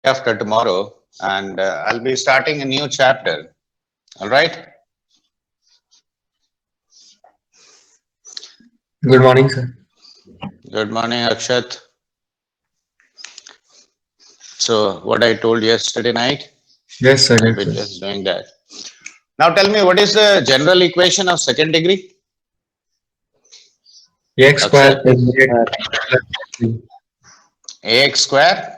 after tomorrow, and I'll be starting a new chapter. All right. Good morning, sir. Good morning, Akshat. So, what I told yesterday night, Yes, sir. I'll Yes, be sir. just doing that. Now, tell me, what is the general equation of second degree, Ax square Akshat? plus X bx square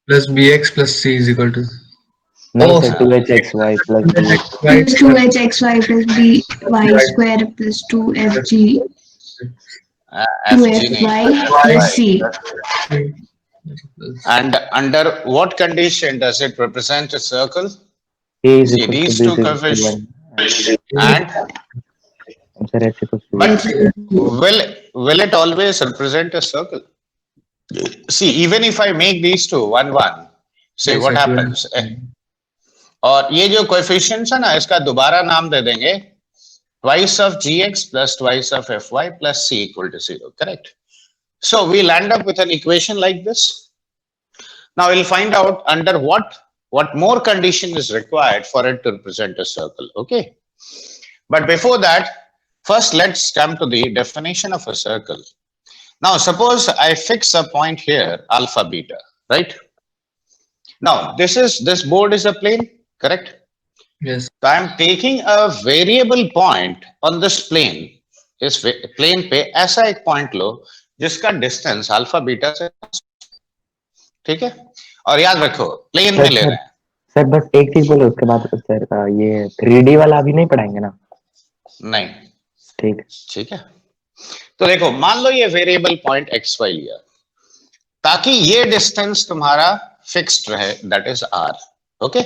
plus c Ax square plus bx plus c is equal to. no Oh, sir sir. 2hxy plus b Xy Plus square 2hxy plus by square plus plus 2fg fg 2fy y plus fy. c. plus And under what condition does it represent a circle? a is See, equals to these b is two equals to coefficients 1 and and sir h equals to 1. but will it always represent a circle? See, even if I make these two 1 1, see yes, what sir. happens. और ये जो coefficients है ना, इसका दोबारा नाम दे देंगे twice of gx plus twice of fy plus c equal to 0. Correct. So we'll end up with an equation like this. Now we'll find out under what more condition is required for it to represent a circle. Okay. But before that, first let's come to the definition of a circle. Now suppose I fix a point here, alpha beta, right? Now this board is a plane, correct? Yes. So I'm taking a variable point on this plane. इस plane पे ऐसा एक point लो जिसका distance alpha beta से, ठीक है? और याद रखो प्लेन में सर ले सर रहे हैं, सर बस एक चीज बोलो उसके बाद सर ये 3D वाला अभी नहीं पढ़ाएंगे ना? नहीं, ठीक ठीक है? तो देखो मान लो ये वेरिएबल पॉइंट एक्स वाई लिया, ताकि ये डिस्टेंस तुम्हारा फिक्स्ड रहे, दैट इज आर. ओके,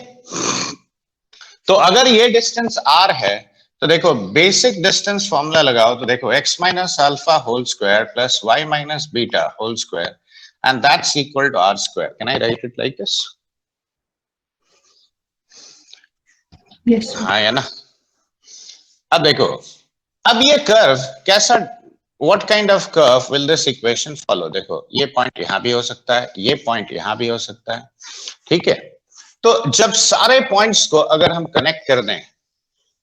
तो अगर ये डिस्टेंस आर है तो देखो बेसिक डिस्टेंस फॉर्मूला लगाओ, तो देखो x minus alpha whole square plus y minus beta whole square and that's equal to R square. Can I write it like this? Yes. हाँ है ना? अब देखो, अब ये कर्व कैसा, what kind of curve will this equation follow? देखो ये पॉइंट यहां भी हो सकता है, ये पॉइंट यहां भी हो सकता है, ठीक है? तो जब सारे पॉइंट्स को अगर हम कनेक्ट कर दें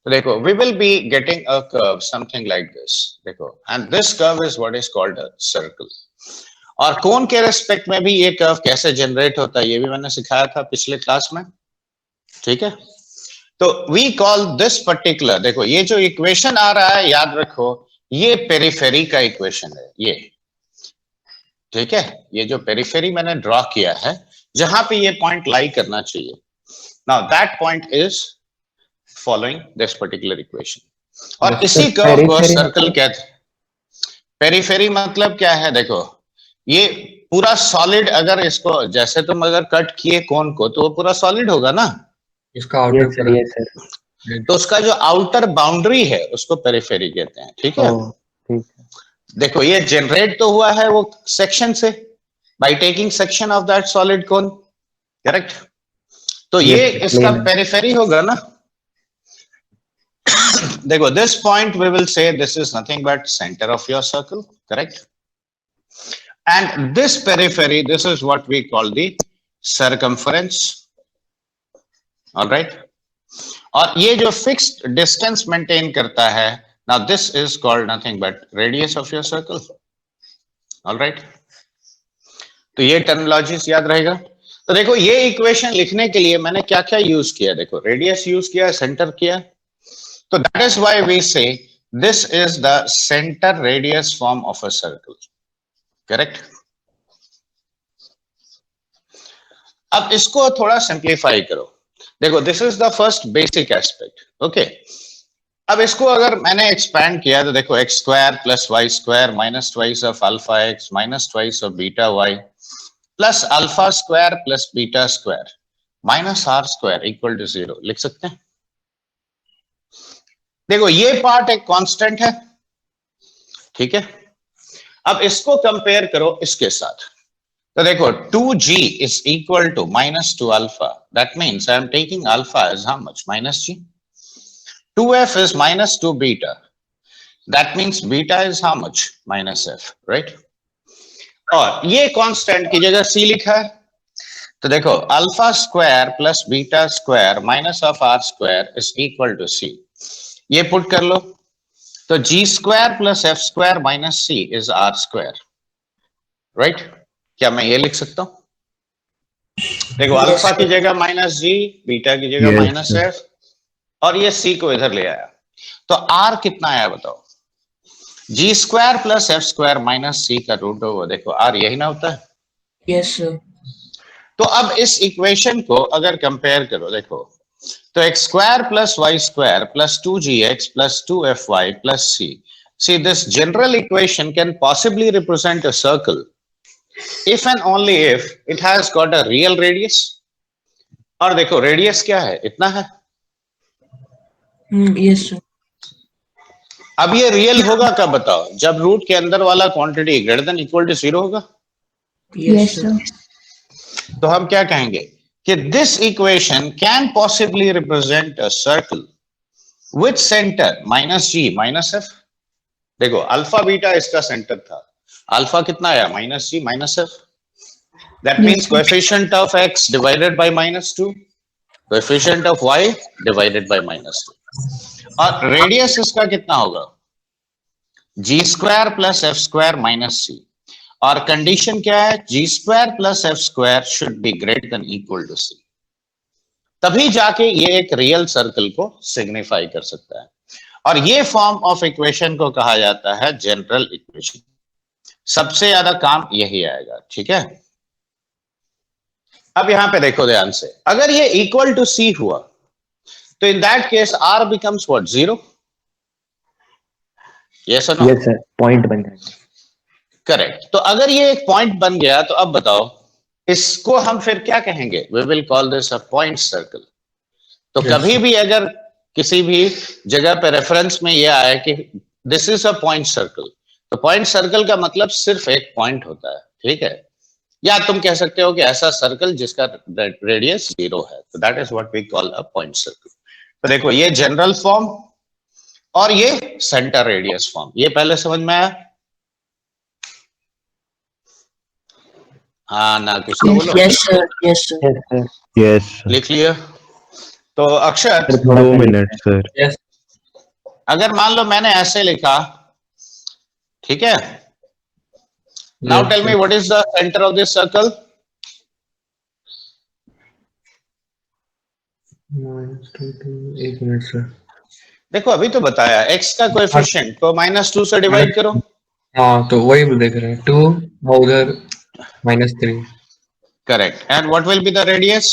तो देखो we will be getting a curve something like this. देखो, and this curve is what is called a circle. और कोण के रेस्पेक्ट में भी ये कर्व कैसे जनरेट होता है ये भी मैंने सिखाया था पिछले क्लास में, ठीक है? तो वी कॉल दिस पर्टिकुलर, देखो ये जो इक्वेशन आ रहा है याद रखो ये पेरिफेरी का इक्वेशन है ये, ठीक है? ये जो पेरिफेरी मैंने ड्रॉ किया है जहां पे ये पॉइंट लाई करना चाहिए, now that point is following this particular equation. और इसी कर्व को सर्कल कहते हैं. पेरिफेरी मतलब क्या है? देखो ये पूरा सॉलिड, अगर इसको जैसे तुम अगर कट किए कोन को तो वो पूरा सॉलिड होगा ना, इसका आउटर पूरा ये सर तो उसका जो आउटर बाउंड्री है उसको पेरिफेरी कहते हैं, ठीक है? ठीक है. देखो ये जनरेट तो हुआ है वो सेक्शन से, by taking section of that solid cone, correct? तो ये इसका पेरिफेरी होगा ना. देखो this point we will say this is nothing but center of your circle, correct? And this periphery, this is what we call the circumference. All right? और ये जो fixed distance maintain करता है, now this is called nothing but radius of your circle. All right? तो ये terminologies याद रहेगा. तो देखो ये इक्वेशन लिखने के लिए मैंने क्या क्या यूज किया, देखो रेडियस यूज किया, सेंटर किया. So that is why we say this is the center radius form of a circle, correct? अब इसको थोड़ा सिंप्लीफाई करो. देखो this is the first basic aspect, okay? अब इसको अगर मैंने एक्सपैंड किया तो देखो x square plus Y square minus twice of alpha x minus twice of beta y plus alpha square plus beta square minus r square equal to 0 लिख सकते हैं. देखो ये पार्ट एक कांस्टेंट है, ठीक है? अब इसको कंपेयर करो इसके साथ, तो देखो 2g is equal to minus 2 alpha. That means I am taking alpha as how much? Minus g. 2f is minus 2 beta. That means beta is how much? Minus f, right? और ये constant की जगह c लिखा है, तो देखो alpha square plus beta square minus of R square is equal to C, ये put कर लो। तो G square plus F square minus C is R square, right? क्या मैं ये लिख सकता हूं? देखो अल्फा की जगह माइनस जी, बीटा की जगह Yes, माइनस sir. एफ, और ये सी को इधर ले आया। तो आर कितना आया बताओ? G square plus F square minus C का रूट होगा, देखो आर यही ना होता है। Yes, sir. तो अब इस इक्वेशन को अगर कंपेयर करो, देखो तो x square plus Y square plus 2gx plus 2fy plus c, see this general equation can possibly represent a circle if and only if it has got a real radius। और देखो radius क्या है, इतना है। Yes, sir. अब ये real होगा कब बताओ? जब रूट के अंदर वाला quantity greater than equal to 0 होगा। Yes, sir. तो हम क्या कहेंगे कि this equation can possibly represent a circle with centre minus G minus F. देखो अल्फा बीटा इसका सेंटर था, अल्फा कितना आया? Minus G minus F. That means coefficient of x divided by -2, coefficient of y divided by -2। और radius इसका कितना होगा? G square plus F square minus सी। और कंडीशन क्या है? G square plus F square should be greater than equal to C, तभी जाके ये एक रियल सर्कल को सिग्निफाई कर सकता है। और ये फॉर्म ऑफ इक्वेशन को कहा जाता है जनरल इक्वेशन। सबसे ज्यादा काम यही आएगा, ठीक है? अब यहां पे देखो ध्यान से, अगर ये इक्वल टू सी हुआ तो in that case r becomes what? 0। Yes और नो? यस सर, पॉइंट बन जाएगा। करेक्ट। तो अगर ये एक पॉइंट बन गया तो अब बताओ इसको हम फिर क्या कहेंगे? We will call this a point circle. तो Yes, कभी sir. भी अगर किसी भी जगह पे रेफरेंस में ये आए कि this is a point circle, तो पॉइंट सर्कल का मतलब सिर्फ एक पॉइंट होता है, ठीक है? या तुम कह सकते हो कि ऐसा सर्कल जिसका रेडियस 0 है, तो that is what we call a point circle. तो देखो ये जनरल फॉर्म और ये सेंटर रेडियस फॉर्म, ये पहले समझ में आया? हाँ ना, कुछ तो बोलो। Yes, sir. Yes, sir. Yes sir. Yes, sir. लिख लिया? तो अक्षर सर थोड़ा 2 सा minutes, sir. Yes. अगर मान लो मैंने ऐसे लिखा, ठीक है? Now Yes, tell me sir. What is the centre of this circle? एक मिनट सर। देखो अभी तो बताया x का कोएफिशिएंट को -2 से डिवाइड करो। हाँ तो वही देख रहे हैं, 2 और उधर -3। Correct. And what will be the radius?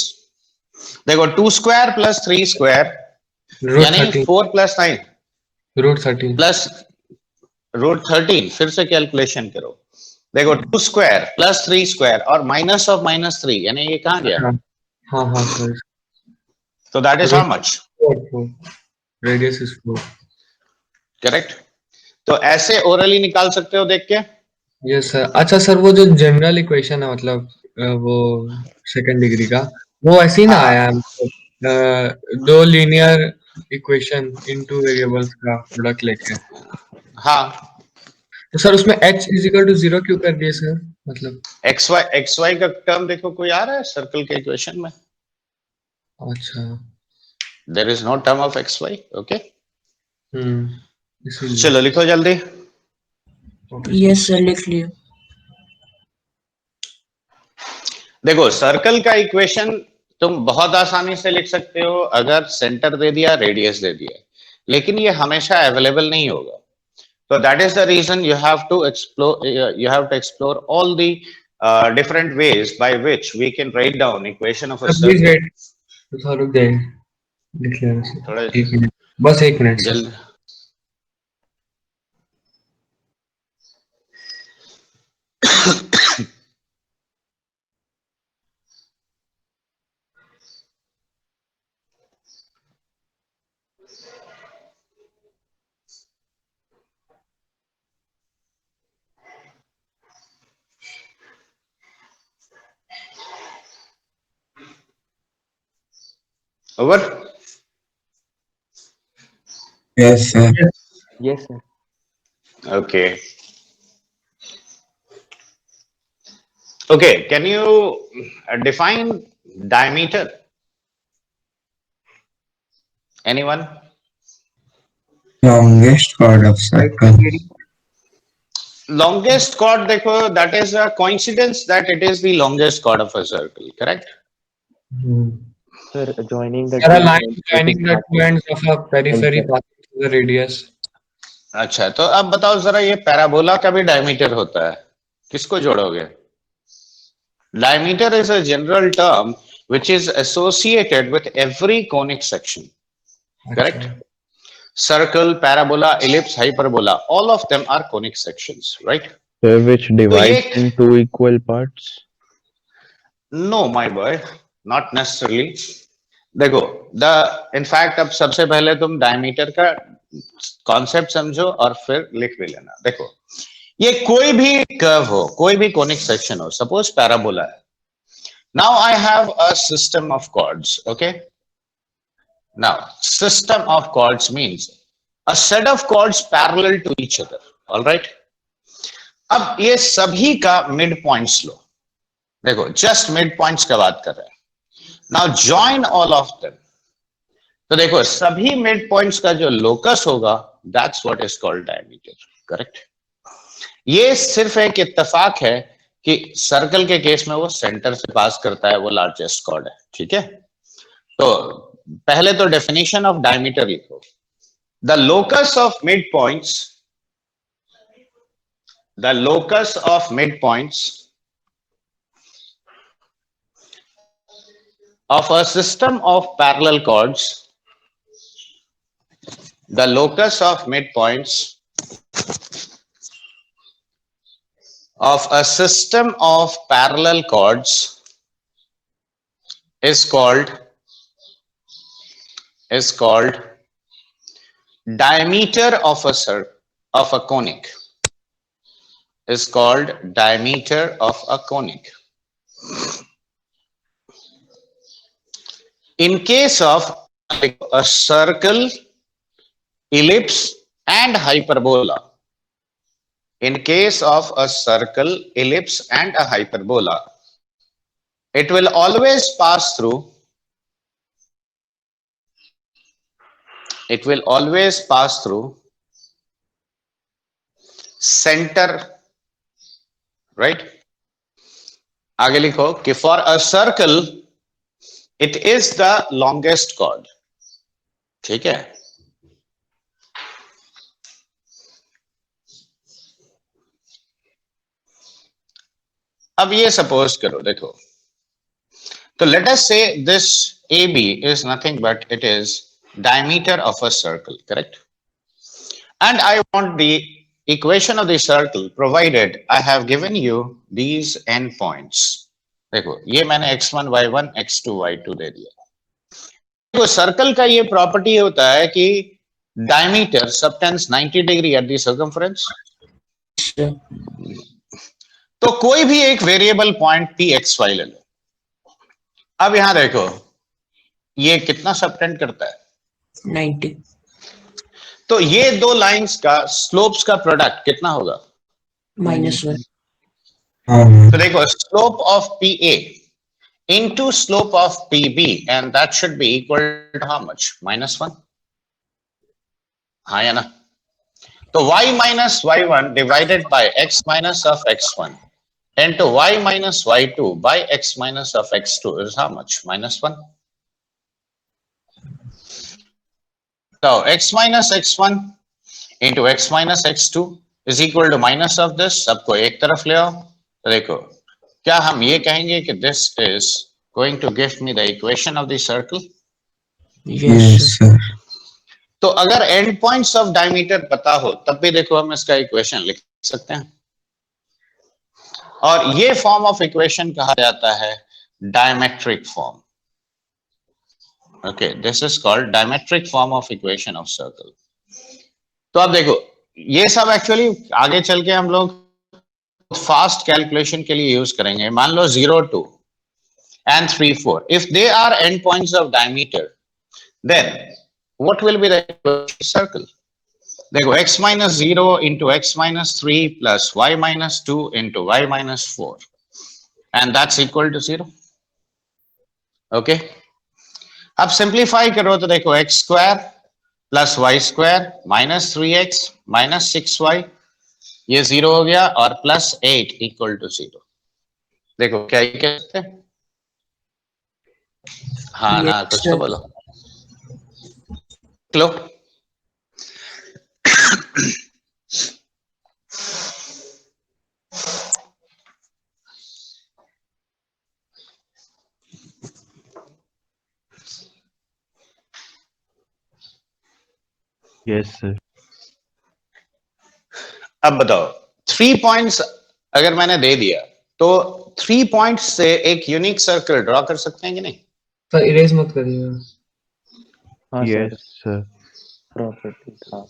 देखो 2 स्क्वायर प्लस 3 स्क्वायर यानी 13 4 प्लस 9 √13 प्लस √13। फिर से कैलकुलेशन करो। देखो 2 स्क्वायर प्लस 3 स्क्वायर और माइनस ऑफ -3 यानी ये कहां गया? हाँ हाँ सर। तो that is how much? Radius is 4। Correct. तो ऐसे ओरली निकाल सकते हो देख के। Yes sir. अच्छा सर, वो जो जनरल इक्वेशन है मतलब वो सेकंड डिग्री का, वो ऐसे ही ना हाँ। आया है मतलब, दो लीनियर इक्वेशन इनटू वेरिएबल्स का प्रोडक्ट लेके। हाँ, तो सर उसमें h इज इक्वल टू 0 क्यों कर दिए सर? मतलब xy का टर्म देखो कोई आ रहा है सर्कल के इक्वेशन में? अच्छा। There is no term of xy। Okay, इसीलिए। चलो लिखो जल्दी। Yes, sir. लिख लिया। देखो सर्कल का इक्वेशन तुम बहुत आसानी से लिख सकते हो अगर सेंटर दे दिया, रेडियस दे दिया, लेकिन ये हमेशा अवेलेबल नहीं होगा। तो that is the reason you have to explore all the different ways by which we can write down equation of a please circle। Wait, तो सर रुक जाइए, लिख लिया सर। थोड़ा 1 मिनट, बस 1 मिनट सर। जल्द। Over. Yes, sir. Yes sir. Okay, Okay, can you define diameter? Anyone? Longest chord of cycle. Longest chord, देखो, that is a coincidence that it is the longest chord of a circle, correct? Sir, joining the There are two lines ends joining the two ends of a periphery Center. passing through the radius. अच्छा, तो अब बताओ जरा, ये parabola का भी diameter होता है, किसको जोड़ोगे? Diameter is a general term which is associated with every conic section, correct? अच्छा, Circle, parabola, ellipse, hyperbola, all of them are conic sections, right? So which तो divides ये in two equal parts? no, my boy, not necessarily. देखो, in fact, अब सबसे पहले तुम diameter का concept समझो और फिर लिख भी लेना. देखो, ये कोई भी curve हो, कोई भी conic section हो, suppose parabola है. Now I have a system of chords, okay? Now, system of chords means a set of chords parallel to each other, all right? अब ये सभी का mid points लो. देखो, just mid points का बात कर रहे हैं. Now join all of them. तो देखो, सभी mid points का जो locus होगा, that's what is called diameter, correct? ये सिर्फ एक इत्तेफाक है कि सर्कल के केस में वो सेंटर से पास करता है, वो लार्जेस्ट कॉर्ड है, ठीक है? तो पहले तो डेफिनेशन ऑफ डायमीटर लिखो. The locus of mid points of a system of parallel chords, the locus of midpoints of a system of parallel chords is called diameter of a conic. Is called diameter of a conic. In case of a circle, ellipse and hyperbola, in case of a circle, ellipse and a hyperbola, it will always pass through center, right? आगे लिखो कि for a circle it is the longest chord, ठीक है? अब ये suppose करो, देखो, तो let us say this AB is nothing but it is diameter of a circle, correct? And I want the equation of the circle provided I have given you these endpoints. देखो, ये मैंने x1, y1, x2, y2 दे दिया. देखो, circle का ये property होता है कि diameter subtends 90 degree at the circumference. तो कोई भी एक variable point p x y ले लो. अब यहां देखो, ये कितना सबटेंड करता है? 90. तो ये दो लाइंस का स्लोप्स का प्रोडक्ट कितना होगा? -1. तो देखो, slope of P A into slope of PB, and that should be equal to how much? -1. हाँ या ना? तो y minus y1 divided by x minus of x1 into y minus y2 by x minus of x2 is how much? -1. So x minus x1 into x minus x2 is equal to minus of this. सबको एक तरफ ले आओ. तो देखो, क्या हम ये कहेंगे कि this is going to give me the equation of the circle? Yes, sir. तो अगर एंड पॉइंट्स ऑफ डायमीटर पता हो तब भी देखो हम इसका इक्वेशन लिख सकते हैं. और ये फॉर्म ऑफ इक्वेशन कहा जाता है diametric form. Okay, this is called diametric form of equation of circle. तो अब देखो, ये सब एक्चुअली आगे चल के हम लोग फास्ट कैलकुलेशन के लिए यूज करेंगे. मान लो 0, 2 and 3, 4. If they are endpoints of diameter, then what will be the circle? देखो, x minus 0 into x minus 3 plus y minus 2 into y minus 4. And that's equal to 0. Okay, अब simplify करो तो देखो x square plus Y square minus 3x minus 6y ये 0 हो गया और plus 8 equal to 0. देखो क्या ये कह सकते हैं? हाँ ना, Yes, कुछ sir. तो बोलो. लो Yes, sir. अब बताओ 3 पॉइंट्स अगर मैंने दे दिया तो 3 पॉइंट्स से एक यूनिक सर्कल ड्रॉ कर सकते हैं कि नहीं? सर इरेज मत करिएगा. हाँ सर, Yes, sir. प्रॉपर्टी था.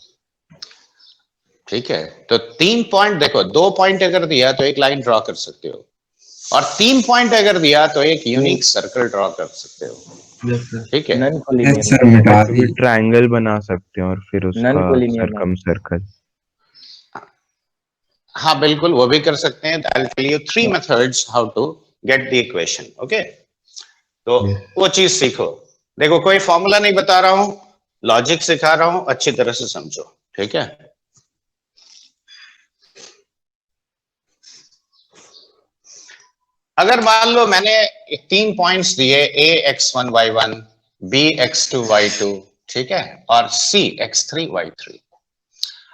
ठीक है, तो 3 पॉइंट देखो, 2 पॉइंट अगर दिया तो एक लाइन ड्रॉ कर सकते हो और 3 पॉइंट अगर दिया तो एक यूनिक सर्कल ड्रॉ कर सकते हो. Yes sir. ठीक है, नन Yes, कोलिनियर sir, मिटा दी. ट्रायंगल बना सकते हैं और फिर उसका Non-collinear सरकम सर्कल. हाँ बिल्कुल वो भी कर सकते हैं. I'll tell you 3 methods how to get the equation. Okay, तो वो चीज सीखो. देखो कोई फॉर्मूला नहीं बता रहा हूं, लॉजिक सिखा रहा हूं, अच्छी तरह से समझो. ठीक है, अगर मान लो मैंने 3 पॉइंट्स दिए a x1 y1 b x2 y2, ठीक है, और c x3 y3,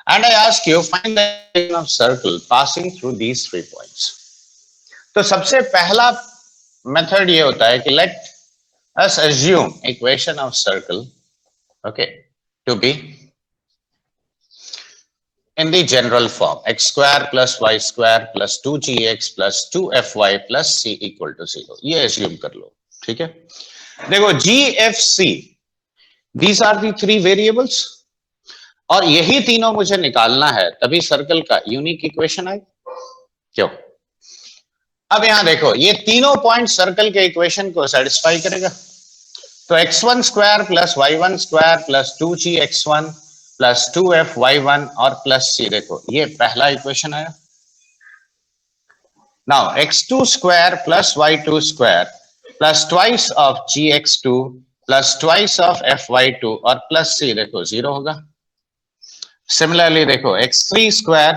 and I ask you find the line of circle passing through these 3 points. तो सबसे पहला मेथड ये होता है कि let us assume equation of circle, okay, to be in the general form x square plus y square plus 2gx plus 2fy plus c equal to 0. ये assume कर लो. ठीक है, देखो g f c these are the 3 variables और यही तीनों मुझे निकालना है, तभी सर्कल का यूनिक इक्वेशन आए. क्यों? अब यहां देखो ये तीनों पॉइंट सर्कल के इक्वेशन को सेटिस्फाई करेगा. तो x1 square plus y1 square plus 2gx1 plus 2fy1 और प्लस c, देखो ये पहला इक्वेशन आया. Now x2 square plus y2 square plus twice of gx2 plus twice of fy2 और प्लस c, देखो 0 होगा. सिमिलरली देखो x3 square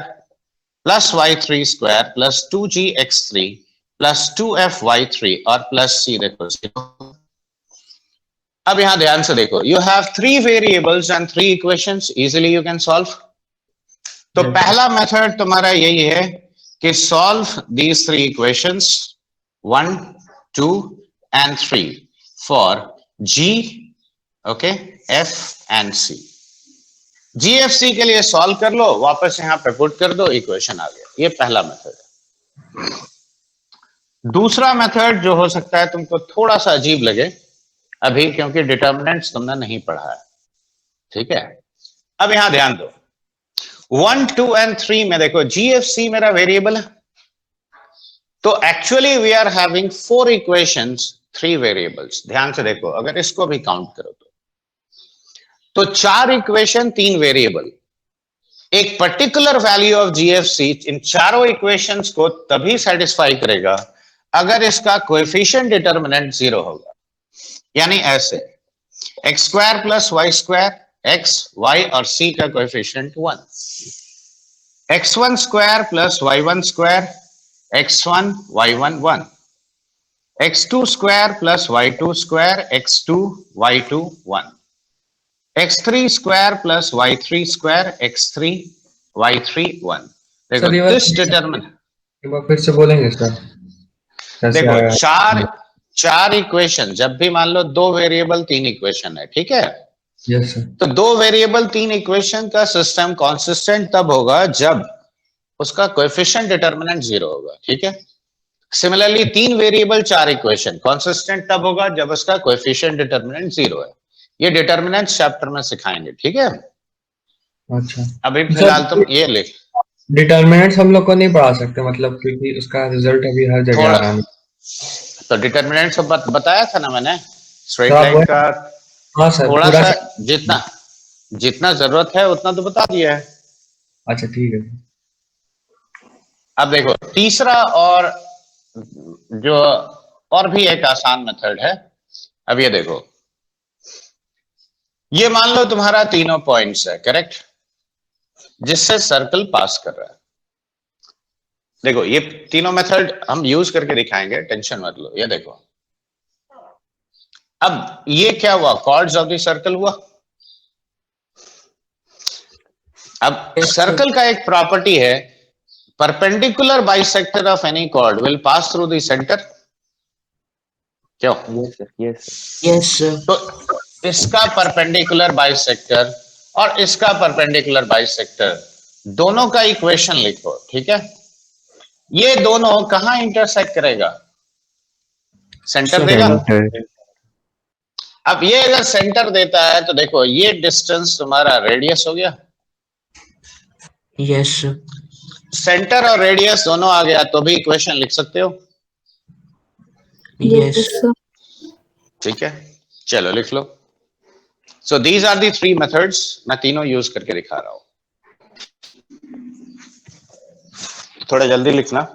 plus y3 square plus 2gx3 plus 2fy3 और प्लस c, देखो 0. अब यहां ध्यान से देखो, you have 3 variables and 3 equations, easily you can solve. तो पहला मेथड तुम्हारा यही है कि solve these 3 equations 1 2 and 3 for g, okay, f and c. g f c के लिए सॉल्व कर लो, वापस यहां पे पुट कर दो, इक्वेशन आ गया. ये पहला मेथड है. दूसरा मेथड जो हो सकता है तुमको थोड़ा सा अजीब लगे अभी, क्योंकि डिटर्मिनेंट्स तुमने नहीं पढ़ा है. ठीक है, अब यहां ध्यान दो 1 2 एंड 3 में देखो GFC मेरा वेरिएबल है, तो actually we are having 4 equations 3 variables. ध्यान से देखो, अगर इसको भी काउंट करो तो 4 इक्वेशन 3 वेरिएबल. एक पर्टिकुलर वैल्यू ऑफ GFC इन चारों इक्वेशंस को तभी सेटिस्फाई करेगा अगर इसका कोएफिशिएंट डिटर्मिनेंट 0 होगा. यानी ऐसे x square plus Y square, x Y और सी का coefficient 1, x1 square plus y1 square, x1 y1 1, x2 square plus y2 square, x2 y2 1, x3 square plus y3 square, x3 y3 1. देखो this determinant, एक बार फिर से बोलेंगे sir. देखो चार equation, जब भी मान लो 2 वेरिएबल 3 इक्वेशन है, ठीक है. Yes sir. तो 2 वेरिएबल 3 इक्वेशन का सिस्टम कांसिस्टेंट तब होगा जब उसका कोएफिशिएंट डिटर्मिनेंट 0 होगा. ठीक है, सिमिलरली 3 वेरिएबल 4 इक्वेशन कांसिस्टेंट तब होगा जब उसका कोएफिशिएंट डिटर्मिनेंट 0 है. ये डिटर्मिनेंट चैप्टर में सिखाएंगे. ठीक है, अच्छा. अभी फिलहाल तुम ये लिख. डिटर्मिनेंट्स हम लोग को नहीं पढ़ा सकते, मतलब क्योंकि उसका रिजल्ट अभी हर जगह आ रहा है. तो डिटर्मिनेंट्स बताया था ना मैंने, स्ट्रेट लाइन का. हाँ सर, थोड़ा सा जितना जरूरत है उतना तो बता दिया है. अच्छा ठीक है. अब देखो तीसरा और जो और भी एक आसान मेथड है। अब ये देखो, ये मान लो तुम्हारा तीनों पॉइंट्स है, करेक्ट, जिससे सर्कल पास कर रहा है। देखो ये तीनों मेथड हम यूज करके दिखाएंगे, टेंशन मत लो। ये देखो, अब ये क्या हुआ, कॉर्ड्स ऑफ द सर्कल हुआ। अब सर्कल का एक प्रॉपर्टी है, perpendicular bisector of any chord will pass through the centre. क्यों? Yes sir, yes sir. Yes, sir. तो इसका परपेंडिकुलर बाइसेक्टर और इसका परपेंडिकुलर बाइसेक्टर दोनों का इक्वेशन लिखो, ठीक है। ये दोनों कहां इंटरसेक्ट करेगा, सेंटर देगा। सेंटर। अब ये अगर सेंटर देता है तो देखो ये डिस्टेंस तुम्हारा रेडियस हो गया, Yes, sir. सेंटर और रेडियस दोनों आ गया तो भी इक्वेशन लिख सकते हो, Yes. sir. ठीक है। चलो लिख लो। So these are the 3 methods, मैं तीनों यूज करके दिखा रहा हूं, थोड़ा जल्दी लिखना।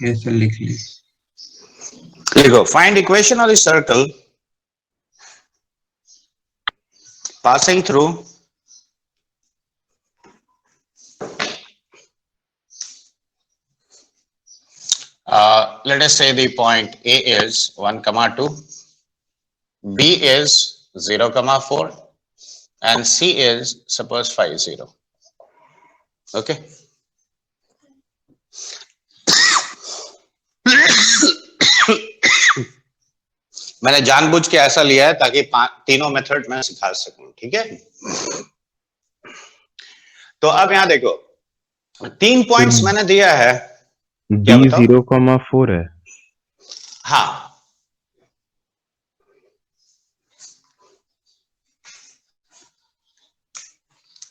ये सर लिख ली। लिखो, find equation of the circle passing through let us say the point A is 1, 2, B is 0, 4, and C is suppose 5, 0. Okay. मैंने जानबूझ के ऐसा लिया है ताकि तीनों मेथड मैं सिखा सकूं, ठीक है। तो अब यहां देखो 3 पॉइंट्स मैंने दिया है, क्या B बताओ? 0,4 है। हाँ,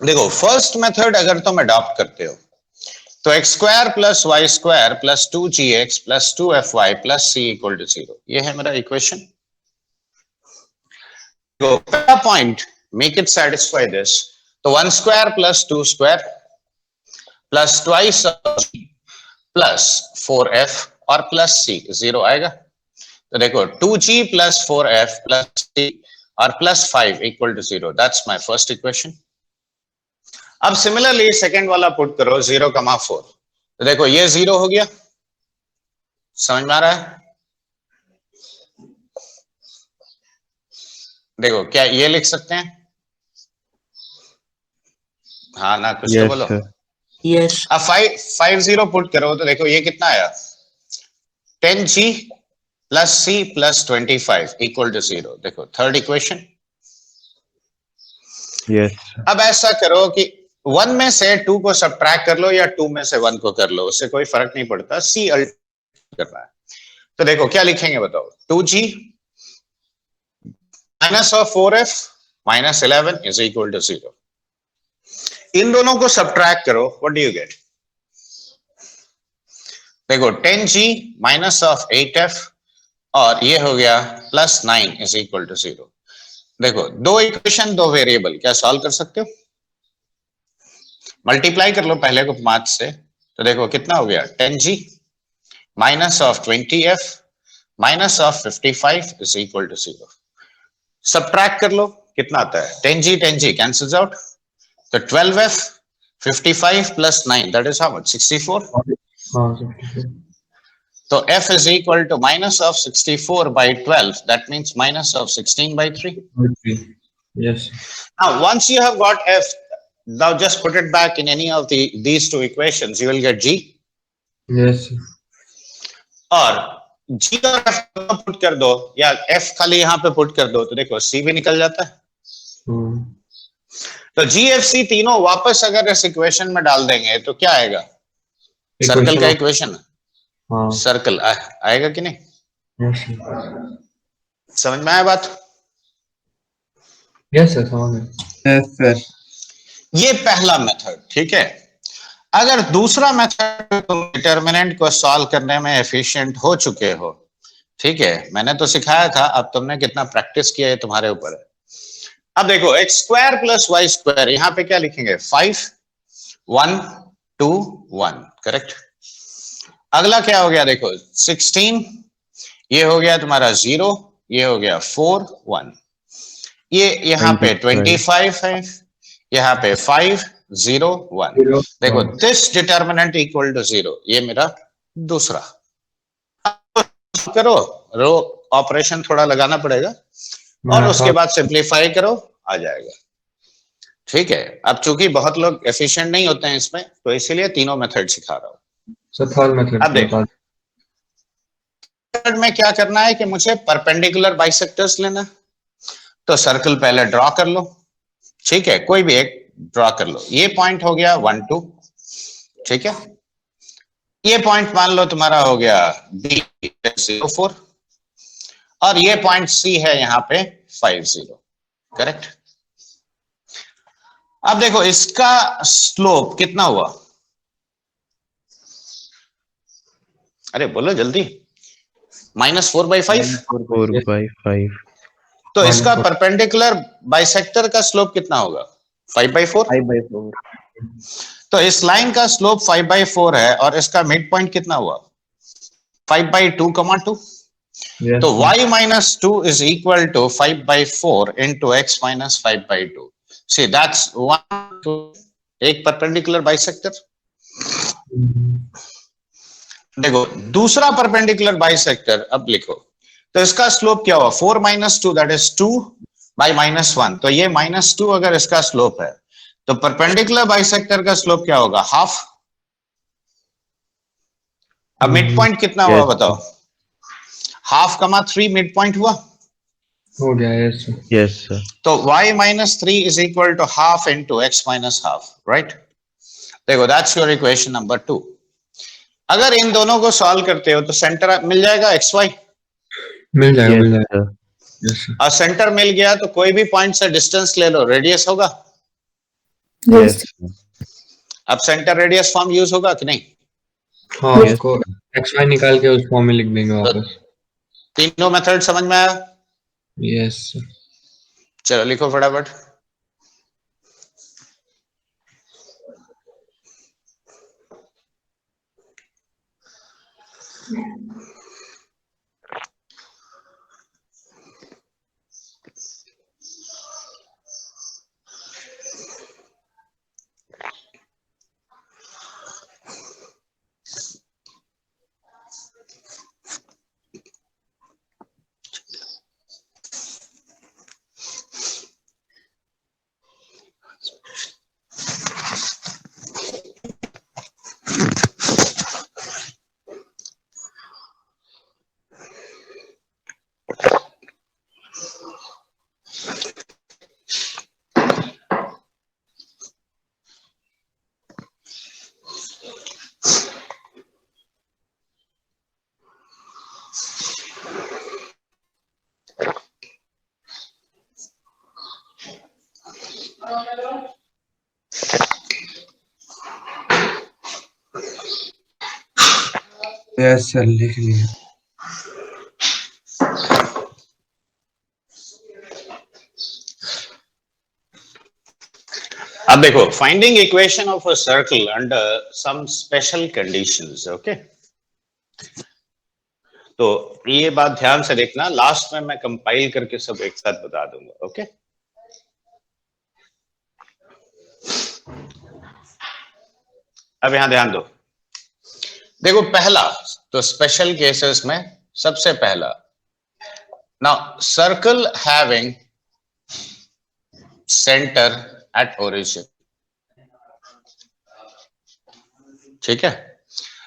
देखो फर्स्ट मेथड अगर तुम अडॉप्ट करते हो तो x square plus Y square plus 2gx plus 2fy plus c equal to 0, ये है मेरा इक्वेशन। तो पहला point, make it satisfy this, तो 1 square plus 2 square plus twice plus 4f और प्लस c 0 आएगा। तो देखो 2g plus 4f plus c और plus 5 equal to 0, that's my first equation. अब सिमिलरली सेकंड वाला पुट करो 0, 4, तो देखो ये 0 हो गया, समझ में आ रहा है। देखो क्या ये लिख सकते हैं, हाँ ना, कुछ तो यस बोलो। सर। Yes. अब 5 0 पुट करो तो देखो ये कितना आया, 10g plus c plus 25 equal to 0। देखो थर्ड इक्वेशन। यस। अब ऐसा करो कि 1 में से 2 को सब्ट्रैक्ट कर लो या 2 में से 1 को कर लो, उससे कोई फर्क नहीं पड़ता, c करना है। तो देखो क्या लिखेंगे बताओ, 2g minus of 4f minus 11 is equal to 0। इन दोनों को सब्ट्रैक्ट करो, व्हाट डू यू गेट। देखो 10g माइनस ऑफ 8f और ये हो गया प्लस 9 इज इक्वल टू 0। देखो 2 इक्वेशन 2 वेरिएबल, क्या सॉल्व कर सकते हो, मल्टीप्लाई कर लो पहले को 5 से, तो देखो कितना हो गया, 10g minus of 20f minus of 55 is equal to 0। Subtract कर लो, कितना आता है, 10g कैंसिल्स आउट, तो 12f 55 plus 9 that is how much, 64। हाँ सर। तो f is equal to minus of 64 by 12, that means minus of 16 by 3. Yes. Now once you have got f, now just put it back in any of these two equations, you will get g, Yes. और g और f put कर दो या f खाली यहाँ पे put कर दो तो देखो c भी निकल जाता है। Hmm. तो g f c तीनों वापस अगर इस इक्वेशन में डाल देंगे तो क्या आएगा, सर्कल का equation इक्वेशन, हाँ सर्कल आएगा कि नहीं? yes sir समझ में आया बात? yes sir समझ गए यस सर। ये पहला मेथड, ठीक है। अगर दूसरा मेथड तुम डिटर्मिनेंट को सॉल्व करने में एफिशिएंट हो चुके हो, ठीक है, मैंने तो सिखाया था, अब तुमने कितना प्रैक्टिस किया है तुम्हारे ऊपर है। अब देखो x square plus Y square, यहां पे क्या लिखेंगे? 5 1 2 1, करेक्ट। अगला क्या हो गया? देखो 16, ये हो गया तुम्हारा 0, ये हो गया 4 1, ये यहाँ पे 25 है, यहाँ पे 5 0 1। 0 देखो 1 दिस डिटर्मिनेंट इक्वल टू 0, ये मेरा दूसरा। करो, रो ऑपरेशन थोड़ा लगाना पड़ेगा और उसके बाद सिंप्लीफाई करो, आ जाएगा, ठीक है। अब चूंकि बहुत लोग एफिशिएंट नहीं होते हैं इसमें, तो इसीलिए तीनों मेथड सिखा रहा हूं। सर थर्ड मेथड अब देखो मेथड में क्या करना है कि मुझे परपेंडिकुलर बाइसेक्टर्स लेना, तो सर्कल पहले ड्रॉ कर लो, ठीक है, कोई भी एक ड्रॉ कर लो। ये पॉइंट हो गया 1 2, ठीक है। ये पॉइंट मान लो तुम्हारा हो गया B 0 4, और ये पॉइंट C है यहाँ पे 5 0, करेक्ट। अब देखो इसका स्लोप कितना हुआ? अरे बोलो जल्दी। -4/5। 4/5। तो इसका परपेंडिकुलर बाइसेक्टर का स्लोप कितना होगा? 5/4। 5/4 तो इस लाइन का स्लोप 5/4 है और इसका मिड पॉइंट कितना हुआ? 5/2, 2। yes तो sir. y minus 2 is equal to 5/4 into x minus 5/2. See, that's one to एक परपेंडिकुलर बाइसेक्टर। देखो दूसरा परपेंडिकुलर बाइसेक्टर अब लिखो, तो इसका स्लोप क्या हुआ? 4 - 2 दैट इज 2/-1। तो ये -2 अगर इसका स्लोप है, तो परपेंडिकुलर बाइसेक्टर का स्लोप क्या होगा? हाफ। अब मिड पॉइंट कितना हुआ बताओ? हाफ कमा 3 मिड पॉइंट हुआ, हो गया yes sir. Yes, sir. तो y minus 3 is equal to half into x minus half, right? देखो that's your equation number 2। अगर इन दोनों को सॉल्व करते हो तो सेंटर मिल जाएगा xy, मिल जाएगा Yes, मिल जाएगा sir. yes sir. और सेंटर मिल गया तो कोई भी पॉइंट से डिस्टेंस ले लो, रेडियस होगा। Yes, sir. अब सेंटर रेडियस फॉर्म यूज होगा कि नहीं? हाँ उसको xy निकाल के उस फॉर्म में लिख देंगे वापस। तीनों मेथड समझ में आया? yes sir. चलो लिखो फटाफट। यस सर लिख लिया। अब देखो finding equation of a circle under some special conditions, okay. तो ये बात ध्यान से देखना, लास्ट में मैं कंपाइल करके सब एक साथ बता दूंगा, ओके। अब यहां ध्यान दो, देखो पहला तो स्पेशल केसेस में सबसे पहला, now circle having centre at origin, ठीक है।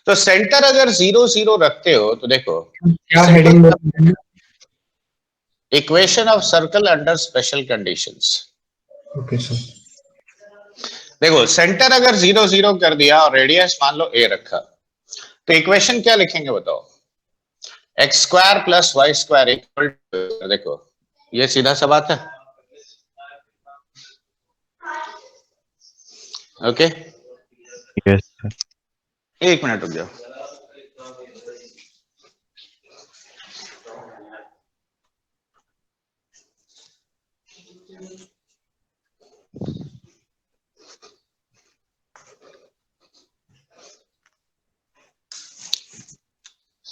तो सेंटर अगर 0 0 रखते हो तो देखो क्या heading equation of circle under special conditions. Okay sir. देखो सेंटर अगर 0 0 कर दिया और रेडियस मान लो a रखा, तो इक्वेशन क्या लिखेंगे बताओ? X square plus Y square equal to, देखो ये सीधा सा बात है, ओके। Yes, sir. एक मिनट रुक जाओ।